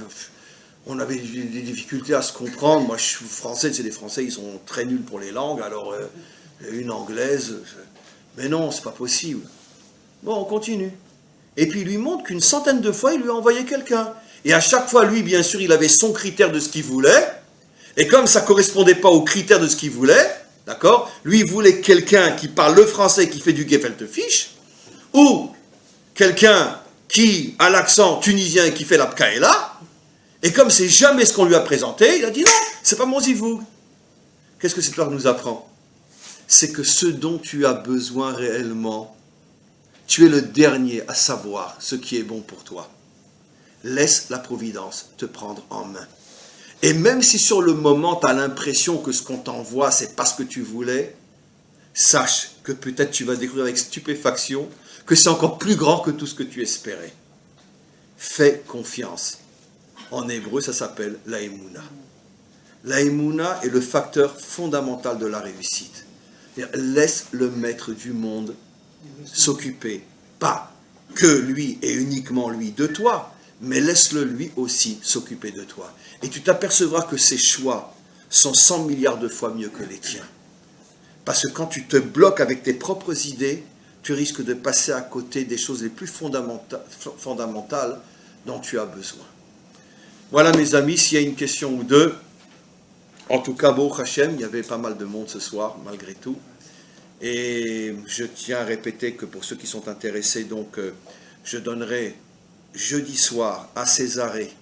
on avait des difficultés à se comprendre, moi je suis français, c'est les Français, ils sont très nuls pour les langues, alors une anglaise, mais non, c'est pas possible. Bon, on continue. Et puis il lui montre qu'une centaine de fois, il lui a envoyé quelqu'un. Et à chaque fois, lui, bien sûr, il avait son critère de ce qu'il voulait, et comme ça ne correspondait pas aux critères de ce qu'il voulait, d'accord, lui, il voulait quelqu'un qui parle le français, qui fait du gefilte fish, ou quelqu'un qui a l'accent tunisien et qui fait la pkaïla, et comme c'est jamais ce qu'on lui a présenté, il a dit non, c'est pas mon zivug. Qu'est-ce que cette histoire nous apprend? C'est que ce dont tu as besoin réellement, tu es le dernier à savoir ce qui est bon pour toi. Laisse la providence te prendre en main. Et même si sur le moment tu as l'impression que ce qu'on t'envoie c'est pas ce que tu voulais, sache que peut-être tu vas découvrir avec stupéfaction que c'est encore plus grand que tout ce que tu espérais. Fais confiance. En hébreu, ça s'appelle la émouna. La émouna est le facteur fondamental de la réussite. Laisse le maître du monde s'occuper, pas que lui et uniquement lui de toi, mais laisse-le lui aussi s'occuper de toi. Et tu t'apercevras que ses choix sont 100 milliards de fois mieux que les tiens. Parce que quand tu te bloques avec tes propres idées, tu risques de passer à côté des choses les plus fondamentales dont tu as besoin. Voilà mes amis, s'il y a une question ou deux, en tout cas, Baruch Hashem, il y avait pas mal de monde ce soir, malgré tout. Et je tiens à répéter que pour ceux qui sont intéressés, donc, je donnerai jeudi soir à Césarée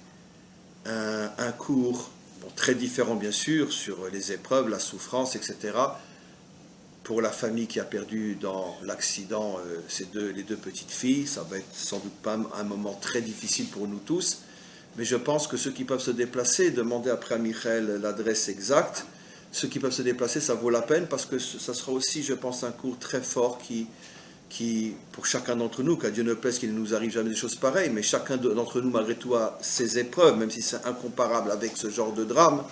un cours, bon, très différent bien sûr, sur les épreuves, la souffrance, etc., pour la famille qui a perdu dans l'accident les deux petites filles. Ça va être sans doute pas un moment très difficile pour nous tous, mais je pense que ceux qui peuvent se déplacer, demander après à Michael l'adresse exacte, ceux qui peuvent se déplacer, ça vaut la peine, parce que ça sera aussi, je pense, un cours très fort qui pour chacun d'entre nous, qu'à Dieu ne plaise qu'il ne nous arrive jamais des choses pareilles, mais chacun d'entre nous, malgré tout, a ses épreuves, même si c'est incomparable avec ce genre de drame,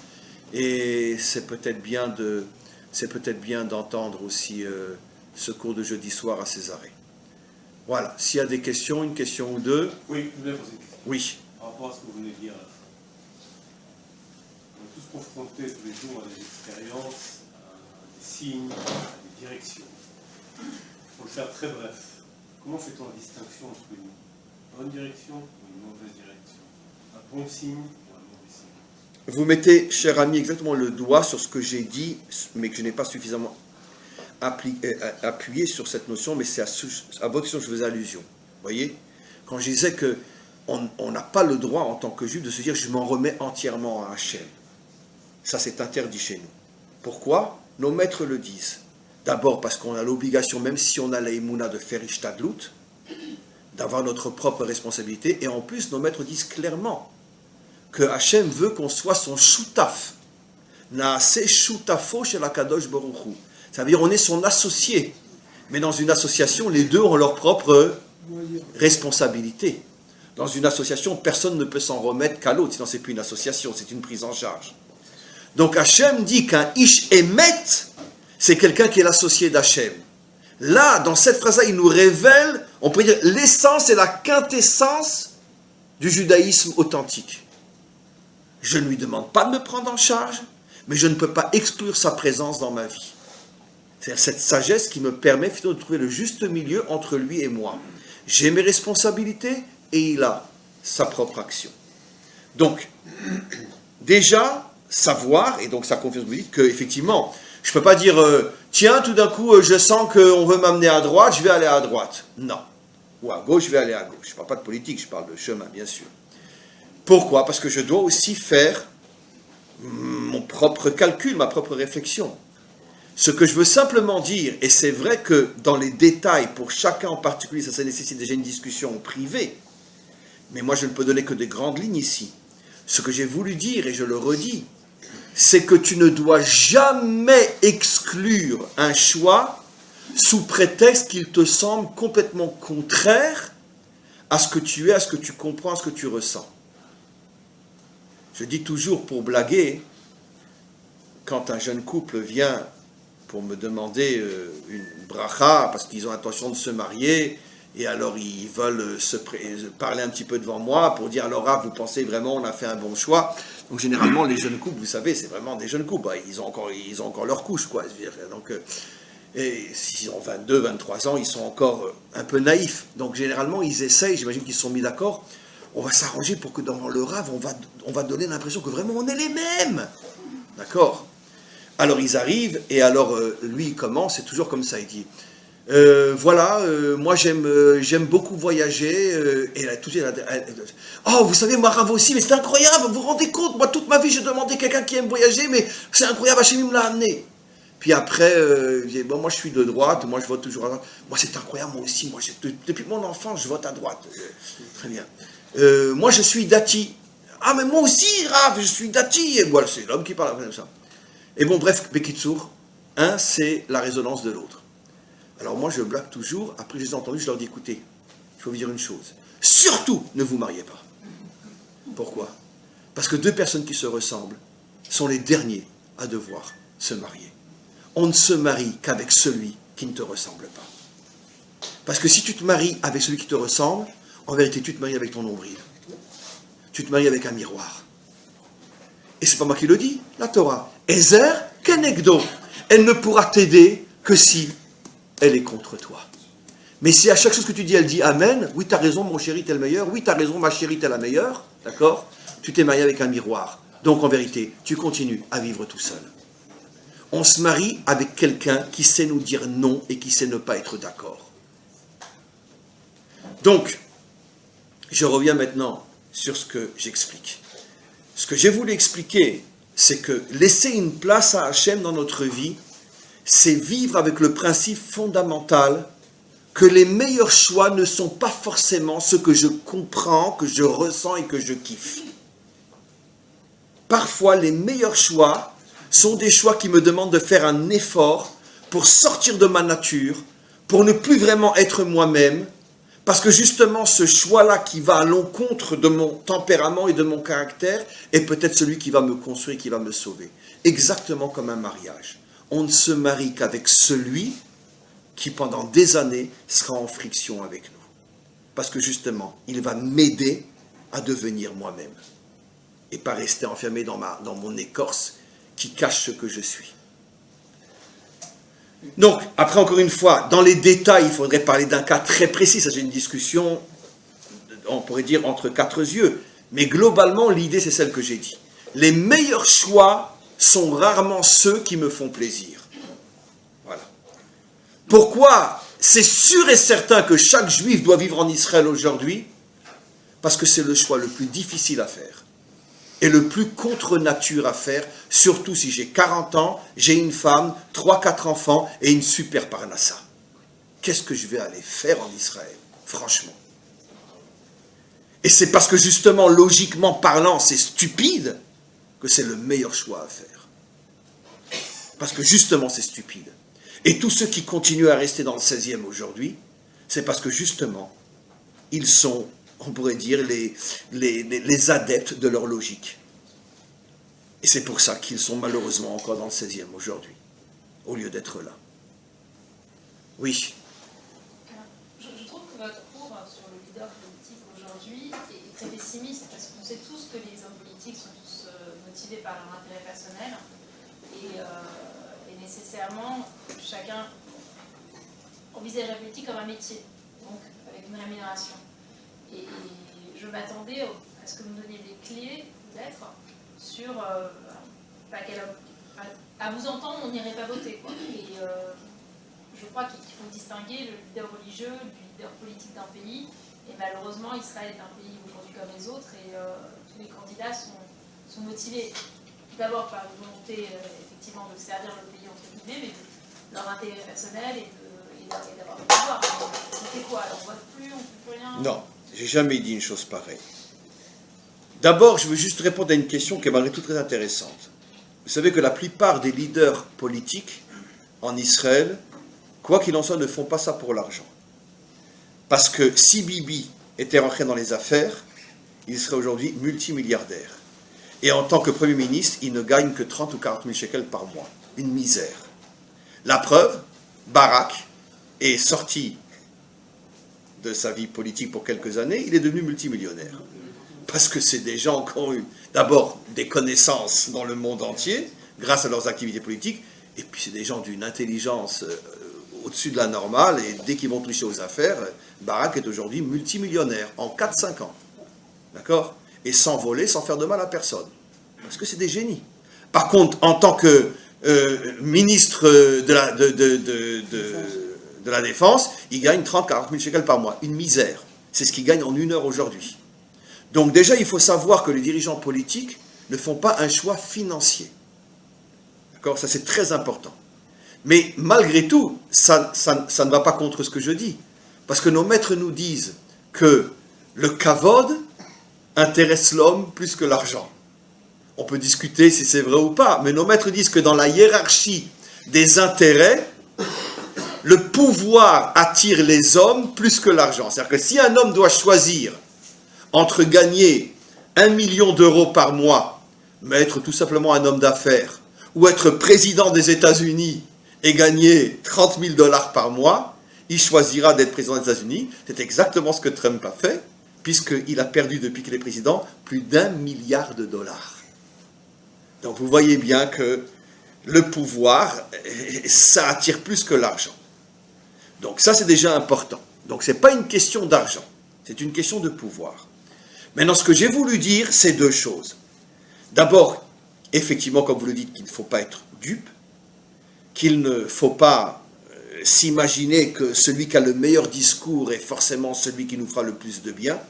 et c'est peut-être bien d'entendre aussi ce cours de jeudi soir à Césarée. Voilà, s'il y a des questions, une question ou deux. Oui, je voulais poser une question. Oui. Par rapport à ce que vous venez de dire, on est tous confrontés tous les jours à des expériences, à des signes, à des directions. Pour le faire très bref, comment fait-on la distinction entre une bonne direction ou une mauvaise direction? Un bon signe ou un mauvais signe? Vous mettez, cher ami, exactement le doigt sur ce que j'ai dit, mais que je n'ai pas suffisamment appuyé sur cette notion, mais c'est à votre question que je faisais allusion. Vous voyez? Quand je disais qu'on n'a pas le droit en tant que juif de se dire « je m'en remets entièrement à Hachem ». Ça, c'est interdit chez nous. Pourquoi? Nos maîtres le disent. D'abord parce qu'on a l'obligation, même si on a la émouna, de faire ishtadlut, d'avoir notre propre responsabilité. Et en plus, nos maîtres disent clairement que Hachem veut qu'on soit son choutaf. Naase choutafo shel HaKadosh Baruch Hu. Ça veut dire on est son associé. Mais dans une association, les deux ont leur propre responsabilité. Dans une association, personne ne peut s'en remettre qu'à l'autre, sinon c'est plus une association, c'est une prise en charge. Donc Hachem dit qu'un ish emet, c'est quelqu'un qui est l'associé d'Hachem. Là, dans cette phrase-là, il nous révèle, on peut dire, l'essence et la quintessence du judaïsme authentique. Je ne lui demande pas de me prendre en charge, mais je ne peux pas exclure sa présence dans ma vie. C'est cette sagesse qui me permet finalement de trouver le juste milieu entre lui et moi. J'ai mes responsabilités et il a sa propre action. Donc, déjà, savoir, et donc ça confirme qu'effectivement, je ne peux pas dire, tiens, tout d'un coup, je sens qu'on veut m'amener à droite, je vais aller à droite. Non. Ou à gauche, je vais aller à gauche. Je ne parle pas de politique, je parle de chemin, bien sûr. Pourquoi? Parce que je dois aussi faire mon propre calcul, ma propre réflexion. Ce que je veux simplement dire, et c'est vrai que dans les détails, pour chacun en particulier, ça nécessite déjà une discussion privée, mais moi je ne peux donner que des grandes lignes ici. Ce que j'ai voulu dire, et je le redis, c'est que tu ne dois jamais exclure un choix sous prétexte qu'il te semble complètement contraire à ce que tu es, à ce que tu comprends, à ce que tu ressens. Je dis toujours pour blaguer quand un jeune couple vient pour me demander une bracha, parce qu'ils ont intention de se marier, et alors ils veulent parler un petit peu devant moi pour dire, alors vous pensez vraiment on a fait un bon choix? Donc généralement les jeunes couples, vous savez, c'est vraiment des jeunes couples, ils ont encore leur couche, quoi. Donc, et s'ils ont 22, 23 ans, ils sont encore un peu naïfs. Donc généralement ils essayent, j'imagine qu'ils se sont mis d'accord, on va s'arranger pour que dans le rave, on va donner l'impression que vraiment on est les mêmes. D'accord? Alors ils arrivent, et alors lui il commence, c'est toujours comme ça, il dit moi j'aime beaucoup voyager, et là, tout de suite, oh vous savez moi Rav aussi, mais c'est incroyable, vous vous rendez compte, moi toute ma vie j'ai demandé quelqu'un qui aime voyager, mais c'est incroyable, Hachem me l'a amené. Puis après, moi je suis de droite, moi je vote toujours à droite, moi c'est incroyable, moi aussi, moi depuis mon enfance je vote à droite, très bien. Moi je suis dati, ah mais moi aussi Rav, je suis dati, et voilà, c'est l'homme qui parle comme ça. Et bon, bref, Bekitsour, un, c'est la résonance de l'autre. Alors moi, je blague toujours, après je les ai entendus, je leur dis, écoutez, il faut vous dire une chose, surtout ne vous mariez pas. Pourquoi? Parce que deux personnes qui se ressemblent sont les derniers à devoir se marier. On ne se marie qu'avec celui qui ne te ressemble pas. Parce que si tu te maries avec celui qui te ressemble, en vérité, tu te maries avec ton nombril. Tu te maries avec un miroir. Et c'est pas moi qui le dis, la Torah. Ezer kenegdo. Elle ne pourra t'aider que si elle est contre toi. Mais si à chaque chose que tu dis, elle dit Amen, oui, tu as raison, mon chéri, t'es le meilleur, oui, tu as raison, ma chérie, t'es la meilleure, d'accord? Tu t'es marié avec un miroir. Donc en vérité, tu continues à vivre tout seul. On se marie avec quelqu'un qui sait nous dire non et qui sait ne pas être d'accord. Donc, je reviens maintenant sur ce que j'explique. Ce que j'ai voulu expliquer, c'est que laisser une place à Hachem dans notre vie, c'est vivre avec le principe fondamental que les meilleurs choix ne sont pas forcément ceux que je comprends, que je ressens et que je kiffe. Parfois, les meilleurs choix sont des choix qui me demandent de faire un effort pour sortir de ma nature, pour ne plus vraiment être moi-même, parce que justement, ce choix-là qui va à l'encontre de mon tempérament et de mon caractère est peut-être celui qui va me construire, qui va me sauver. Exactement comme un mariage. On ne se marie qu'avec celui qui, pendant des années, sera en friction avec nous. Parce que justement, il va m'aider à devenir moi-même. Et pas rester enfermé dans mon écorce qui cache ce que je suis. Donc, après, encore une fois, dans les détails, il faudrait parler d'un cas très précis. Ça, c'est une discussion, on pourrait dire, entre quatre yeux. Mais globalement, l'idée, c'est celle que j'ai dit. Les meilleurs choix sont rarement ceux qui me font plaisir. Voilà. Pourquoi? C'est sûr et certain que chaque juif doit vivre en Israël aujourd'hui, parce que c'est le choix le plus difficile à faire. Et le plus contre nature à faire, surtout si j'ai 40 ans, j'ai une femme, 3-4 enfants et une super parnassa. Qu'est-ce que je vais aller faire en Israël, franchement? Et c'est parce que justement, logiquement parlant, c'est stupide que c'est le meilleur choix à faire. Parce que justement, c'est stupide. Et tous ceux qui continuent à rester dans le 16e aujourd'hui, c'est parce que justement, ils sont, on pourrait dire, les adeptes de leur logique. Et c'est pour ça qu'ils sont malheureusement encore dans le 16e aujourd'hui, au lieu d'être là. Oui. Je trouve que votre cours sur le leader politique aujourd'hui est très pessimiste, parce qu'on sait tous que les hommes politiques sont tous motivés par leur intérêt personnel, et nécessairement, chacun envisage la politique comme un métier, donc avec une rémunération. Et je m'attendais à ce que vous me donniez des clés, peut-être, sur à vous entendre, on n'irait pas voter, quoi. Et je crois qu'il faut distinguer le leader religieux du leader politique d'un pays. Et malheureusement, Israël est un pays aujourd'hui comme les autres, et tous les candidats sont motivés d'abord par une volonté effectivement de servir le pays entre guillemets, mais de leur intérêt personnel et d'avoir le pouvoir. On fait quoi? Alors on vote plus, on ne fait plus rien? Non, j'ai jamais dit une chose pareille. D'abord, je veux juste répondre à une question qui est malgré tout très intéressante. Vous savez que la plupart des leaders politiques en Israël, quoi qu'il en soit, ne font pas ça pour l'argent. Parce que si Bibi était rentré dans les affaires, il serait aujourd'hui multimilliardaire. Et en tant que Premier ministre, il ne gagne que 30 ou 40 000 shekels par mois. Une misère. La preuve, Barak est sorti de sa vie politique pour quelques années, il est devenu multimillionnaire. Parce que c'est des gens qui ont eu d'abord des connaissances dans le monde entier, grâce à leurs activités politiques, et puis c'est des gens d'une intelligence au-dessus de la normale, et dès qu'ils vont toucher aux affaires, Barak est aujourd'hui multimillionnaire en 4-5 ans. D'accord? Et sans voler, sans faire de mal à personne. Parce que c'est des génies. Par contre, en tant que ministre de la Défense, il gagne 30-40 000 shekels par mois. Une misère. C'est ce qu'il gagne en 1 heure aujourd'hui. Donc déjà, il faut savoir que les dirigeants politiques ne font pas un choix financier. D'accord? Ça, c'est très important. Mais malgré tout, ça ne va pas contre ce que je dis. Parce que nos maîtres nous disent que le kavod intéresse l'homme plus que l'argent. On peut discuter si c'est vrai ou pas, mais nos maîtres disent que dans la hiérarchie des intérêts, le pouvoir attire les hommes plus que l'argent. C'est-à-dire que si un homme doit choisir entre gagner 1 million d'euros par mois, mais être tout simplement un homme d'affaires, ou être président des États-Unis et gagner 30 000 $ par mois, il choisira d'être président des États-Unis. C'est exactement ce que Trump a fait, puisqu'il a perdu depuis qu'il est président plus d'1 milliard de dollars. Donc vous voyez bien que le pouvoir, ça attire plus que l'argent. Donc ça c'est déjà important. Donc ce n'est pas une question d'argent, c'est une question de pouvoir. Maintenant ce que j'ai voulu dire, c'est 2 choses. D'abord, effectivement, comme vous le dites, qu'il ne faut pas être dupe, qu'il ne faut pas s'imaginer que celui qui a le meilleur discours est forcément celui qui nous fera le plus de bien.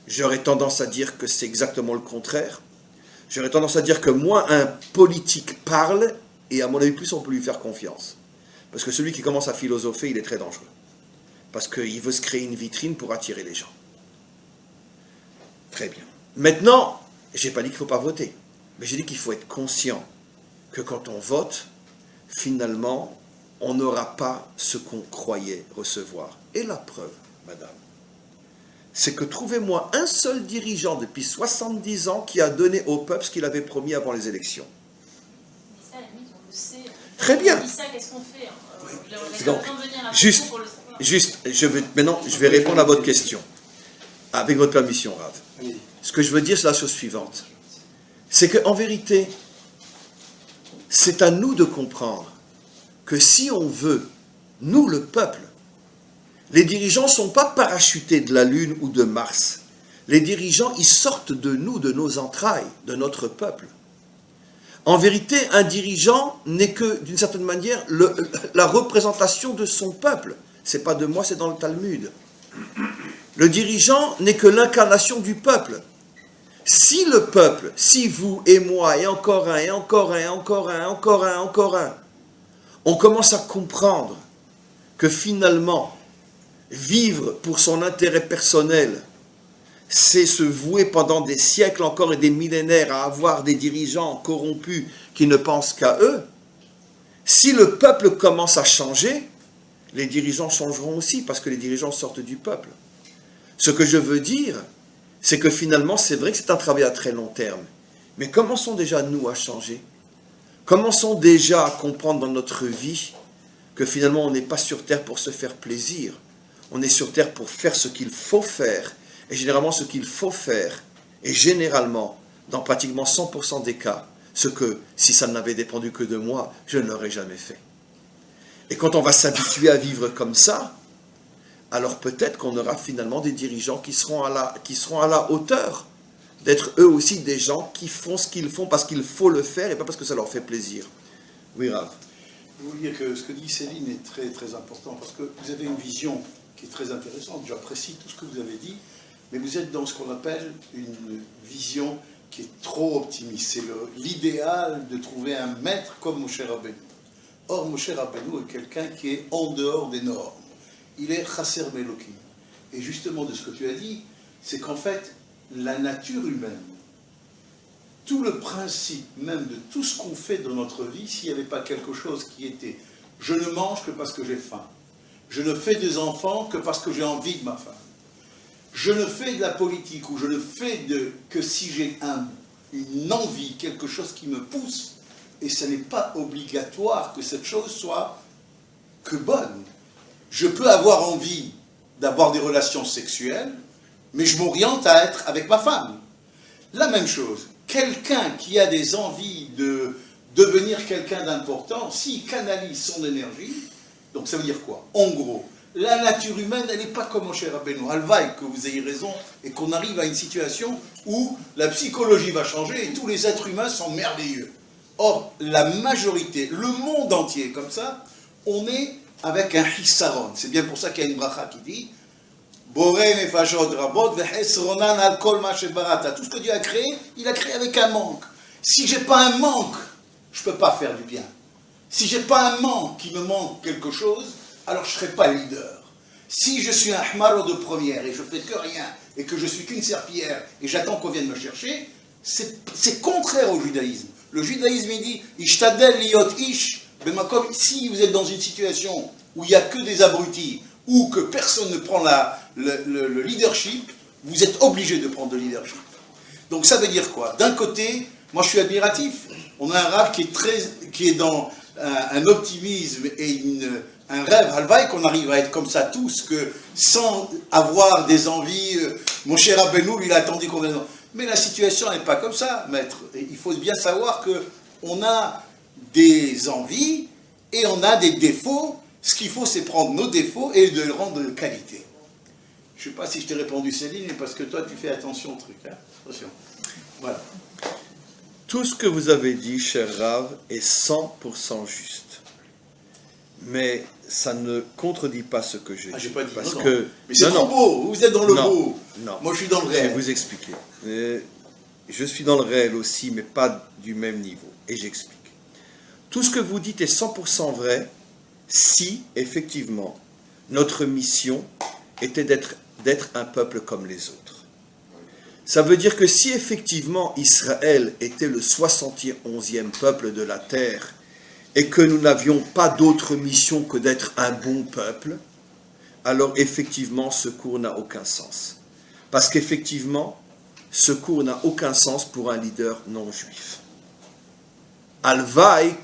J'aurais tendance à dire que c'est exactement le contraire. J'aurais tendance à dire que moins un politique parle, et à mon avis, plus on peut lui faire confiance. Parce que celui qui commence à philosopher, il est très dangereux. Parce qu'il veut se créer une vitrine pour attirer les gens. Très bien. Maintenant, je n'ai pas dit qu'il ne faut pas voter. Mais j'ai dit qu'il faut être conscient que quand on vote, finalement, on n'aura pas ce qu'on croyait recevoir. Et la preuve, madame, c'est que trouvez-moi un seul dirigeant depuis 70 ans qui a donné au peuple ce qu'il avait promis avant les élections. Mais ça, à la limite, on le sait. Très bien. On dit ça, qu'est-ce qu'on fait? Donc, juste, maintenant, je vais répondre à votre question. Avec votre permission, Rav. Ce que je veux dire, c'est la chose suivante. C'est qu'en vérité, c'est à nous de comprendre que si on veut, nous le peuple, les dirigeants ne sont pas parachutés de la Lune ou de Mars. Les dirigeants, ils sortent de nous, de nos entrailles, de notre peuple. En vérité, un dirigeant n'est que, d'une certaine manière, la représentation de son peuple. Ce n'est pas de moi, c'est dans le Talmud. Le dirigeant n'est que l'incarnation du peuple. Si le peuple, si vous et moi, et encore un, et encore un, et encore un, encore un, encore un, on commence à comprendre que finalement, vivre pour son intérêt personnel, c'est se vouer pendant des siècles encore et des millénaires à avoir des dirigeants corrompus qui ne pensent qu'à eux. Si le peuple commence à changer, les dirigeants changeront aussi parce que les dirigeants sortent du peuple. Ce que je veux dire, c'est que finalement, c'est vrai que c'est un travail à très long terme. Mais commençons déjà, nous, à changer. Commençons déjà à comprendre dans notre vie que finalement, on n'est pas sur Terre pour se faire plaisir. On est sur Terre pour faire ce qu'il faut faire. Et généralement, ce qu'il faut faire est généralement, dans pratiquement 100% des cas, ce que, si ça n'avait dépendu que de moi, je ne l'aurais jamais fait. Et quand on va s'habituer à vivre comme ça, alors peut-être qu'on aura finalement des dirigeants qui seront à la hauteur d'être eux aussi des gens qui font ce qu'ils font parce qu'il faut le faire et pas parce que ça leur fait plaisir. Oui, Rav. Je veux dire que ce que dit Céline est très très important parce que vous avez une vision qui est très intéressante. J'apprécie tout ce que vous avez dit, mais vous êtes dans ce qu'on appelle une vision qui est trop optimiste. C'est l'idéal de trouver un maître comme Moshe Rabbeinu. Or, Moshe Rabbeinu est quelqu'un qui est en dehors des normes. Il est Chasser Belokim. Et justement, de ce que tu as dit, c'est qu'en fait, la nature humaine, tout le principe même de tout ce qu'on fait dans notre vie, s'il n'y avait pas quelque chose qui était « je ne mange que parce que j'ai faim », je ne fais des enfants que parce que j'ai envie de ma femme, je ne fais de la politique ou je ne fais que si j'ai une envie, quelque chose qui me pousse, et ce n'est pas obligatoire que cette chose soit que bonne. Je peux avoir envie d'avoir des relations sexuelles, mais je m'oriente à être avec ma femme. La même chose, quelqu'un qui a des envies de devenir quelqu'un d'important, s'il canalise son énergie, donc ça veut dire quoi? En gros, la nature humaine, elle n'est pas comme mon cher Rabbeinu. Halvaï, que vous ayez raison, et qu'on arrive à une situation où la psychologie va changer et tous les êtres humains sont merveilleux. Or, la majorité, le monde entier est comme ça, on est avec un hissaron. C'est bien pour ça qu'il y a une bracha qui dit Boré nefashot rabot vehesronan al kol ma shebarata. Tout ce que Dieu a créé, il a créé avec un manque. Si j'ai pas un manque, je peux pas faire du bien. Si j'ai pas un manque, qui me manque quelque chose, alors je ne serai pas leader. Si je suis un hmaro de première et je fais que rien, et que je suis qu'une serpillière, et j'attends qu'on vienne me chercher, c'est contraire au judaïsme. Le judaïsme, il dit, Ishtadel liot ish, bemakom, si vous êtes dans une situation où il n'y a que des abrutis, ou que personne ne prend le leadership, vous êtes obligé de prendre le leadership. Donc ça veut dire quoi? D'un côté, moi je suis admiratif. On a un rave qui est dans un optimisme et un rêve, halvaï, qu'on arrive à être comme ça tous, que sans avoir des envies, mon cher Rabbeinu, il a attendu combien de temps. Mais la situation n'est pas comme ça, maître. Il faut bien savoir qu'on a des envies et on a des défauts. Ce qu'il faut, c'est prendre nos défauts et de les rendre de qualité. Je ne sais pas si je t'ai répondu, Céline, mais parce que toi, tu fais attention au truc. Hein. Attention. Voilà. Tout ce que vous avez dit, cher Rav, est 100% juste. Mais ça ne contredit pas ce que j'ai dit. J'ai pas dit parce non, que... non. Mais c'est trop beau, vous êtes dans le beau. Non. Moi, je suis dans le Je vais réel. vous expliquer. Je suis dans le réel aussi, mais pas du même niveau. Et j'explique. Tout ce que vous dites est 100% vrai si, effectivement, notre mission était d'être un peuple comme les autres. Ça veut dire que si, effectivement, Israël était le 71e peuple de la terre et que nous n'avions pas d'autre mission que d'être un bon peuple, alors, effectivement, ce cours n'a aucun sens. Parce qu'effectivement, ce cours n'a aucun sens pour un leader non juif. Alvaï,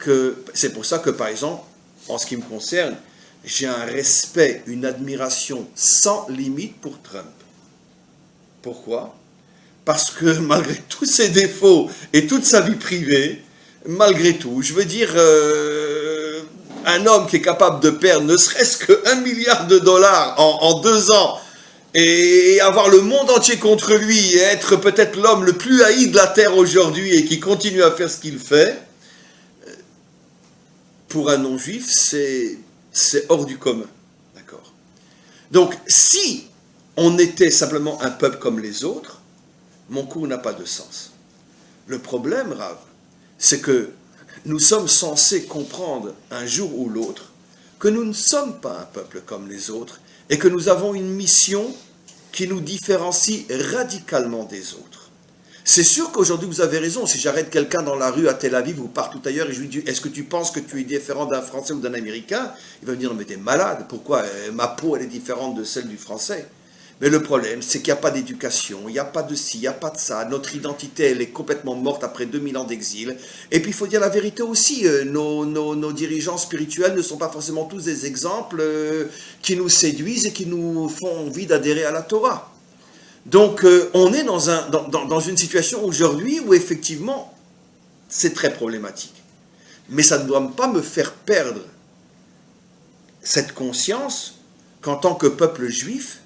c'est pour ça que, par exemple, en ce qui me concerne, j'ai un respect, une admiration sans limite pour Trump. Pourquoi? Parce que malgré tous ses défauts et toute sa vie privée, malgré tout, je veux dire, un homme qui est capable de perdre ne serait-ce que $1 milliard en 2 ans, et avoir le monde entier contre lui, et être peut-être l'homme le plus haï de la terre aujourd'hui, et qui continue à faire ce qu'il fait, pour un non-juif, c'est hors du commun. D'accord? Donc, si on était simplement un peuple comme les autres, mon cours n'a pas de sens. Le problème, Rav, c'est que nous sommes censés comprendre un jour ou l'autre que nous ne sommes pas un peuple comme les autres et que nous avons une mission qui nous différencie radicalement des autres. C'est sûr qu'aujourd'hui, vous avez raison. Si j'arrête quelqu'un dans la rue à Tel Aviv ou partout ailleurs et je lui dis « Est-ce que tu penses que tu es différent d'un Français ou d'un Américain ?» Il va me dire « Non, mais t'es malade. Pourquoi? Ma peau, elle est différente de celle du Français. » Mais le problème, c'est qu'il n'y a pas d'éducation, il n'y a pas de ci, il n'y a pas de ça. Notre identité, elle est complètement morte après 2000 ans d'exil. Et puis, il faut dire la vérité aussi. Nos dirigeants spirituels ne sont pas forcément tous des exemples qui nous séduisent et qui nous font envie d'adhérer à la Torah. Donc, on est dans une situation aujourd'hui où, effectivement, c'est très problématique. Mais ça ne doit pas me faire perdre cette conscience qu'en tant que peuple juif,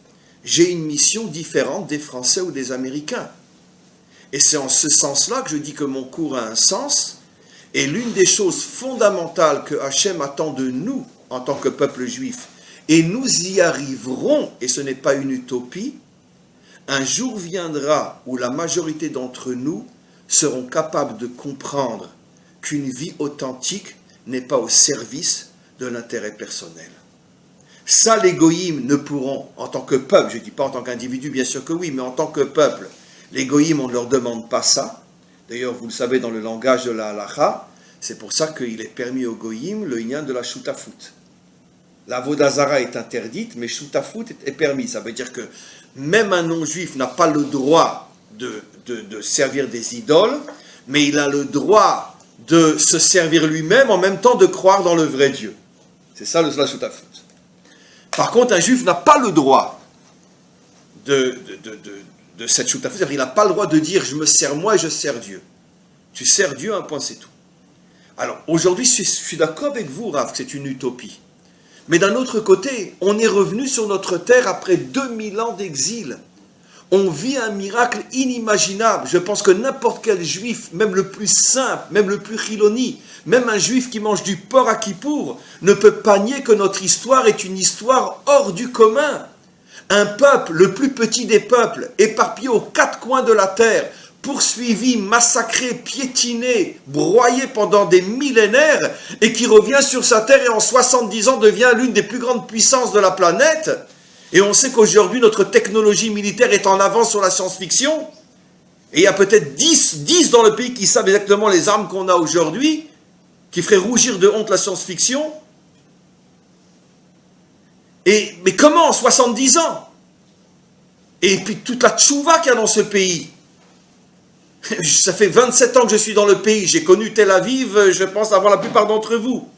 j'ai une mission différente des Français ou des Américains. Et c'est en ce sens-là que je dis que mon cours a un sens. Et l'une des choses fondamentales que Hachem attend de nous, en tant que peuple juif, et nous y arriverons, et ce n'est pas une utopie, un jour viendra où la majorité d'entre nous seront capables de comprendre qu'une vie authentique n'est pas au service de l'intérêt personnel. Ça, les goïms ne pourront, en tant que peuple, je ne dis pas en tant qu'individu, bien sûr que oui, mais en tant que peuple, les goïms, on ne leur demande pas ça. D'ailleurs, vous le savez, dans le langage de la halacha, c'est pour ça qu'il est permis aux goïms le inyan de la shutafut. La vodazara est interdite, mais shutafut est permis. Ça veut dire que même un non-juif n'a pas le droit de servir des idoles, mais il a le droit de se servir lui-même en même temps de croire dans le vrai Dieu. C'est ça la Shutafut. Par contre, un juif n'a pas le droit de cette Shutafut, c'est-à-dire il n'a pas le droit de dire « je me sers moi et je sers Dieu ». Tu sers Dieu, un point, c'est tout. Alors, aujourd'hui, je suis d'accord avec vous, Rav, que c'est une utopie. Mais d'un autre côté, on est revenu sur notre terre après 2000 ans d'exil. On vit un miracle inimaginable. Je pense que n'importe quel juif, même le plus simple, même le plus chiloni, même un juif qui mange du porc à Kippour, ne peut pas nier que notre histoire est une histoire hors du commun. Un peuple, le plus petit des peuples, éparpillé aux quatre coins de la terre, poursuivi, massacré, piétiné, broyé pendant des millénaires, et qui revient sur sa terre et en 70 ans devient l'une des plus grandes puissances de la planète. Et on sait qu'aujourd'hui, notre technologie militaire est en avance sur la science-fiction. Et il y a peut-être 10 dans le pays qui savent exactement les armes qu'on a aujourd'hui, qui feraient rougir de honte la science-fiction. Mais comment en 70 ans? Et puis toute la tchouva qu'il y a dans ce pays. Ça fait 27 ans que je suis dans le pays. J'ai connu Tel Aviv, je pense avoir la plupart d'entre vous.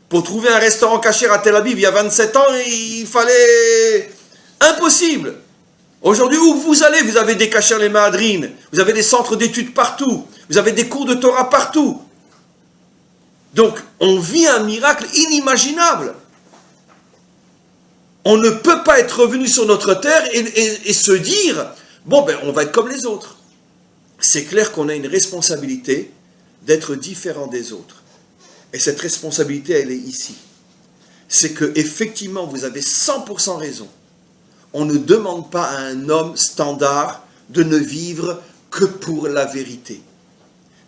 Pour trouver un restaurant kasher à Tel Aviv, il y a 27 ans, il fallait... Impossible. Aujourd'hui, où vous allez, vous avez des kasher les mahadrines, vous avez des centres d'études partout, vous avez des cours de Torah partout. Donc, on vit un miracle inimaginable. On ne peut pas être revenu sur notre terre et se dire, bon, ben, on va être comme les autres. C'est clair qu'on a une responsabilité d'être différent des autres. Et cette responsabilité, elle est ici. C'est que, effectivement, vous avez 100% raison. On ne demande pas à un homme standard de ne vivre que pour la vérité.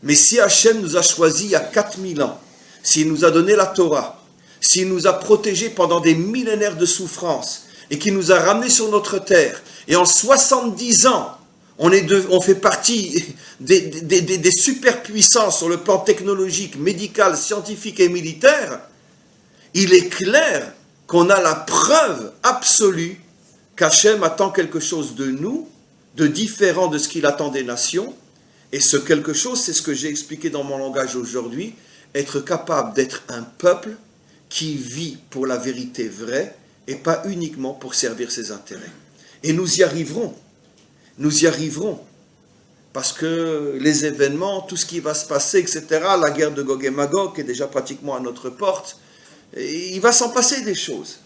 Mais si Hachem nous a choisis il y a 4000 ans, s'il nous a donné la Torah, s'il nous a protégés pendant des millénaires de souffrance, et qu'il nous a ramenés sur notre terre, et en 70 ans, on fait partie des superpuissances sur le plan technologique, médical, scientifique et militaire, il est clair qu'on a la preuve absolue qu'Hachem attend quelque chose de nous, de différent de ce qu'il attend des nations, et ce quelque chose, c'est ce que j'ai expliqué dans mon langage aujourd'hui, être capable d'être un peuple qui vit pour la vérité vraie, et pas uniquement pour servir ses intérêts. Et nous y arriverons. Nous y arriverons, parce que les événements, tout ce qui va se passer, etc., la guerre de Gog et Magog est déjà pratiquement à notre porte, et il va s'en passer des choses.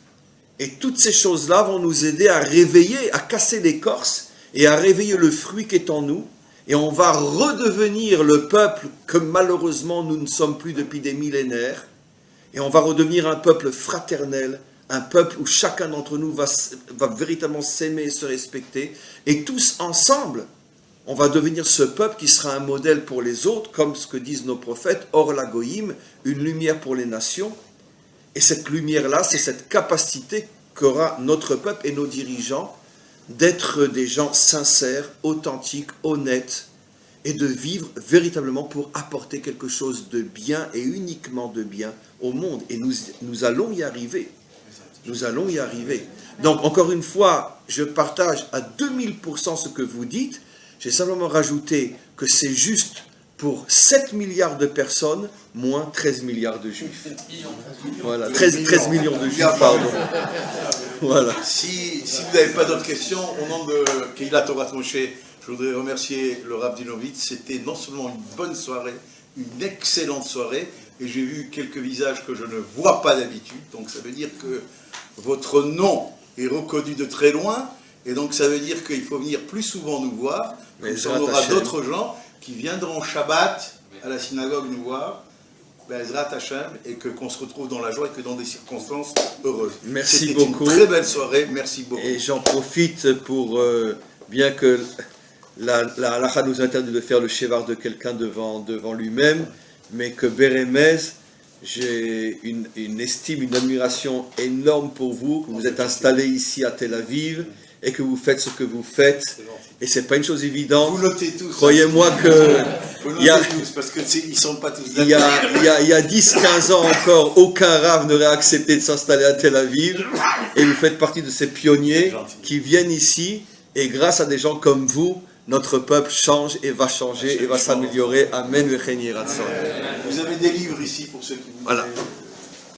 Et toutes ces choses-là vont nous aider à réveiller, à casser l'écorce, et à réveiller le fruit qui est en nous, et on va redevenir le peuple que malheureusement nous ne sommes plus depuis des millénaires, et on va redevenir un peuple fraternel, un peuple où chacun d'entre nous va véritablement s'aimer et se respecter, et tous ensemble, on va devenir ce peuple qui sera un modèle pour les autres, comme ce que disent nos prophètes, Or la Goïm, une lumière pour les nations, et cette lumière-là, c'est cette capacité qu'aura notre peuple et nos dirigeants d'être des gens sincères, authentiques, honnêtes, et de vivre véritablement pour apporter quelque chose de bien, et uniquement de bien, au monde, et nous allons y arriver. Nous allons y arriver. Donc, encore une fois, je partage à 2000% ce que vous dites. J'ai simplement rajouté que c'est juste pour 7 milliards de personnes, moins 13 milliards de juifs. Voilà, 13 millions de juifs, pardon. Voilà. Si vous n'avez pas d'autres questions, au nom de Keilat Torat Moshe, je voudrais remercier le Rav Dinovitz. C'était non seulement une bonne soirée, une excellente soirée, et j'ai vu quelques visages que je ne vois pas d'habitude, donc ça veut dire que votre nom est reconnu de très loin, et donc ça veut dire qu'il faut venir plus souvent nous voir. On aura d'autres gens qui viendront Shabbat à la synagogue nous voir, Be'ezrat Hashem, et qu'on se retrouve dans la joie et que dans des circonstances heureuses. Merci beaucoup. C'était une très belle soirée, merci beaucoup. Et j'en profite pour, bien que la halakha nous interdit de faire le shevar de quelqu'un devant lui-même, mais que Beremez, j'ai une estime, une admiration énorme pour vous, que vous êtes installé ici à Tel Aviv et que vous faites ce que vous faites. Et c'est pas une chose évidente. Vous notez tous. Croyez-moi que... Vous notez tous, parce qu'ils ne sont pas tous d'accord. Il y a 10-15 ans encore, aucun rave n'aurait accepté de s'installer à Tel Aviv. Et vous faites partie de ces pionniers qui viennent ici. Et grâce à des gens comme vous, notre peuple change et va changer et va s'améliorer. Amen. Vechen Yeh Ratzon. Vous avez des livres ici pour ceux qui vous Voilà.